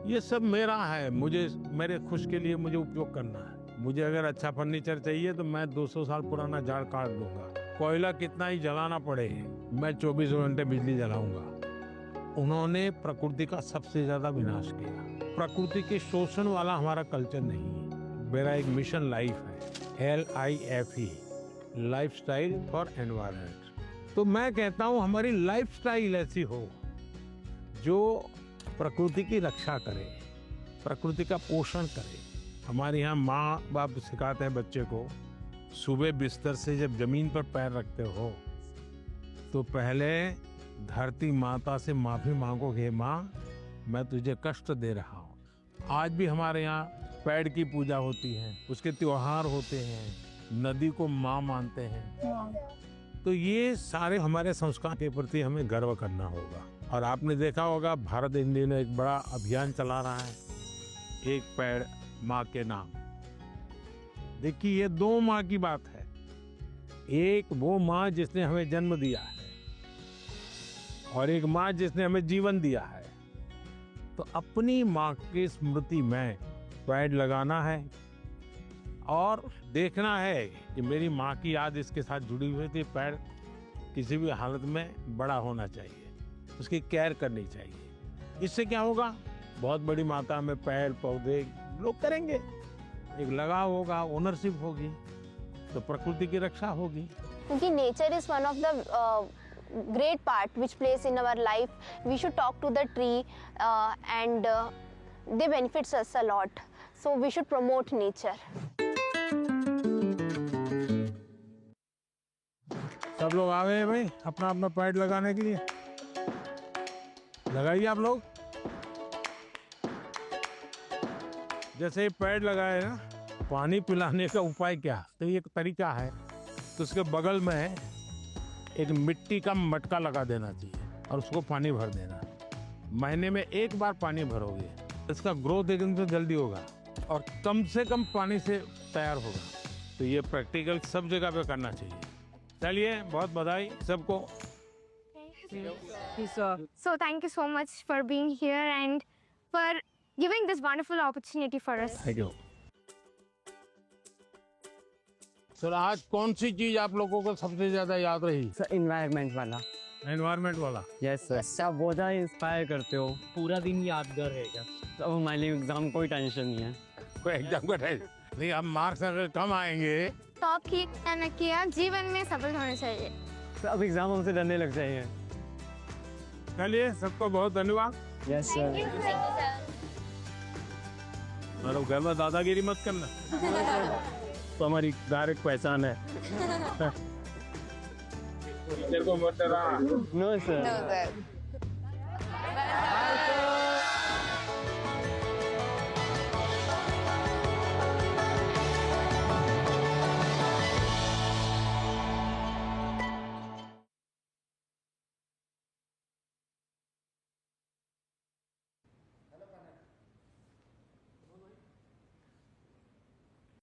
ये सब मेरा है, मुझे मेरे खुश के लिए मुझे उपयोग करना है। मुझे अगर अच्छा फर्नीचर चाहिए तो मैं 200 साल पुराना झाड़ काट दूंगा। कोयला कितना ही जलाना पड़े मैं 24 घंटे बिजली जलाऊंगा। उन्होंने प्रकृति का सबसे ज्यादा विनाश किया। प्रकृति के शोषण वाला हमारा कल्चर नहीं है। मेरा एक मिशन लाइफ है, LIFE, लाइफस्टाइल फॉर एनवायरनमेंट। तो मैं कहता हूँ हमारी लाइफस्टाइल ऐसी हो जो प्रकृति की रक्षा करे, प्रकृति का पोषण करे। हमारे यहाँ माँ बाप सिखाते हैं बच्चे को, सुबह बिस्तर से जब जमीन पर पैर रखते हो तो पहले धरती माता से माफी मांगोगे, माँ मैं तुझे कष्ट दे रहा हूँ। आज भी हमारे यहाँ पेड़ की पूजा होती है, उसके त्योहार होते हैं, नदी को माँ मानते हैं। तो ये सारे हमारे संस्कार के प्रति हमें गर्व करना होगा। और आपने देखा होगा भारत इन दिनों एक बड़ा अभियान चला रहा है, एक पेड़ माँ के नाम। देखिए ये दो माँ की बात है। एक वो माँ जिसने हमें जन्म दिया है और एक माँ जिसने हमें जीवन दिया है। तो अपनी माँ की स्मृति में पेड़ लगाना है और देखना है कि मेरी माँ की याद इसके साथ जुड़ी हुई थी। पेड़ किसी भी हालत में बड़ा होना चाहिए, उसकी केयर करनी चाहिए। इससे क्या होगा, बहुत बड़ी मात्रा में पेड़ पौधे लोग करेंगे, एक लगाव होगा, ओनरशिप होगी, तो प्रकृति की रक्षा होगी। क्योंकि nature is one of the great part which plays in our life. We should talk to the tree and they benefits us a lot. So we should promote nature. सब लोग आ गए भाई अपना अपना पेड़ लगाने के लिए। लगाइए आप लोग। जैसे पेड़ लगाए ना, पानी पिलाने का उपाय क्या, तो ये एक तरीका है। तो उसके बगल में एक मिट्टी का मटका लगा देना चाहिए और उसको पानी भर देना। महीने में एक बार पानी भरोगे, इसका ग्रोथ एकदम से जल्दी होगा और कम से कम पानी से तैयार होगा। तो ये प्रैक्टिकल सब जगह पे करना चाहिए। चलिए, बहुत बधाई सबको। So thank you so much for being here and for giving this wonderful opportunity for us. Thank you. Sir आज कौन सी चीज आप लोगों को सबसे ज्यादा याद रही? सर एनवायरनमेंट वाला। एनवायरनमेंट वाला? Yes sir. आप बहुत ज़्यादा इंस्पायर करते हो, पूरा दिन यादगार रहेगा। तो अब हमारे लिए एग्जाम कोई टेंशन नहीं है। कोई एग्जाम का टेंशन नहीं। अब मार्क्स अगर कम आएंगे तो आप ठीक कहना किया, जीवन में सफल होना चाहिए। तो अब एग्जाम हमसे डरने लग जाएंगे। चलिए, सबको बहुत धन्यवाद। Yes sir. मेरे घर में दादागिरी मत करना। तो हमारी डायरेक्ट पहचान है। टीचर को मत डरा। No sir.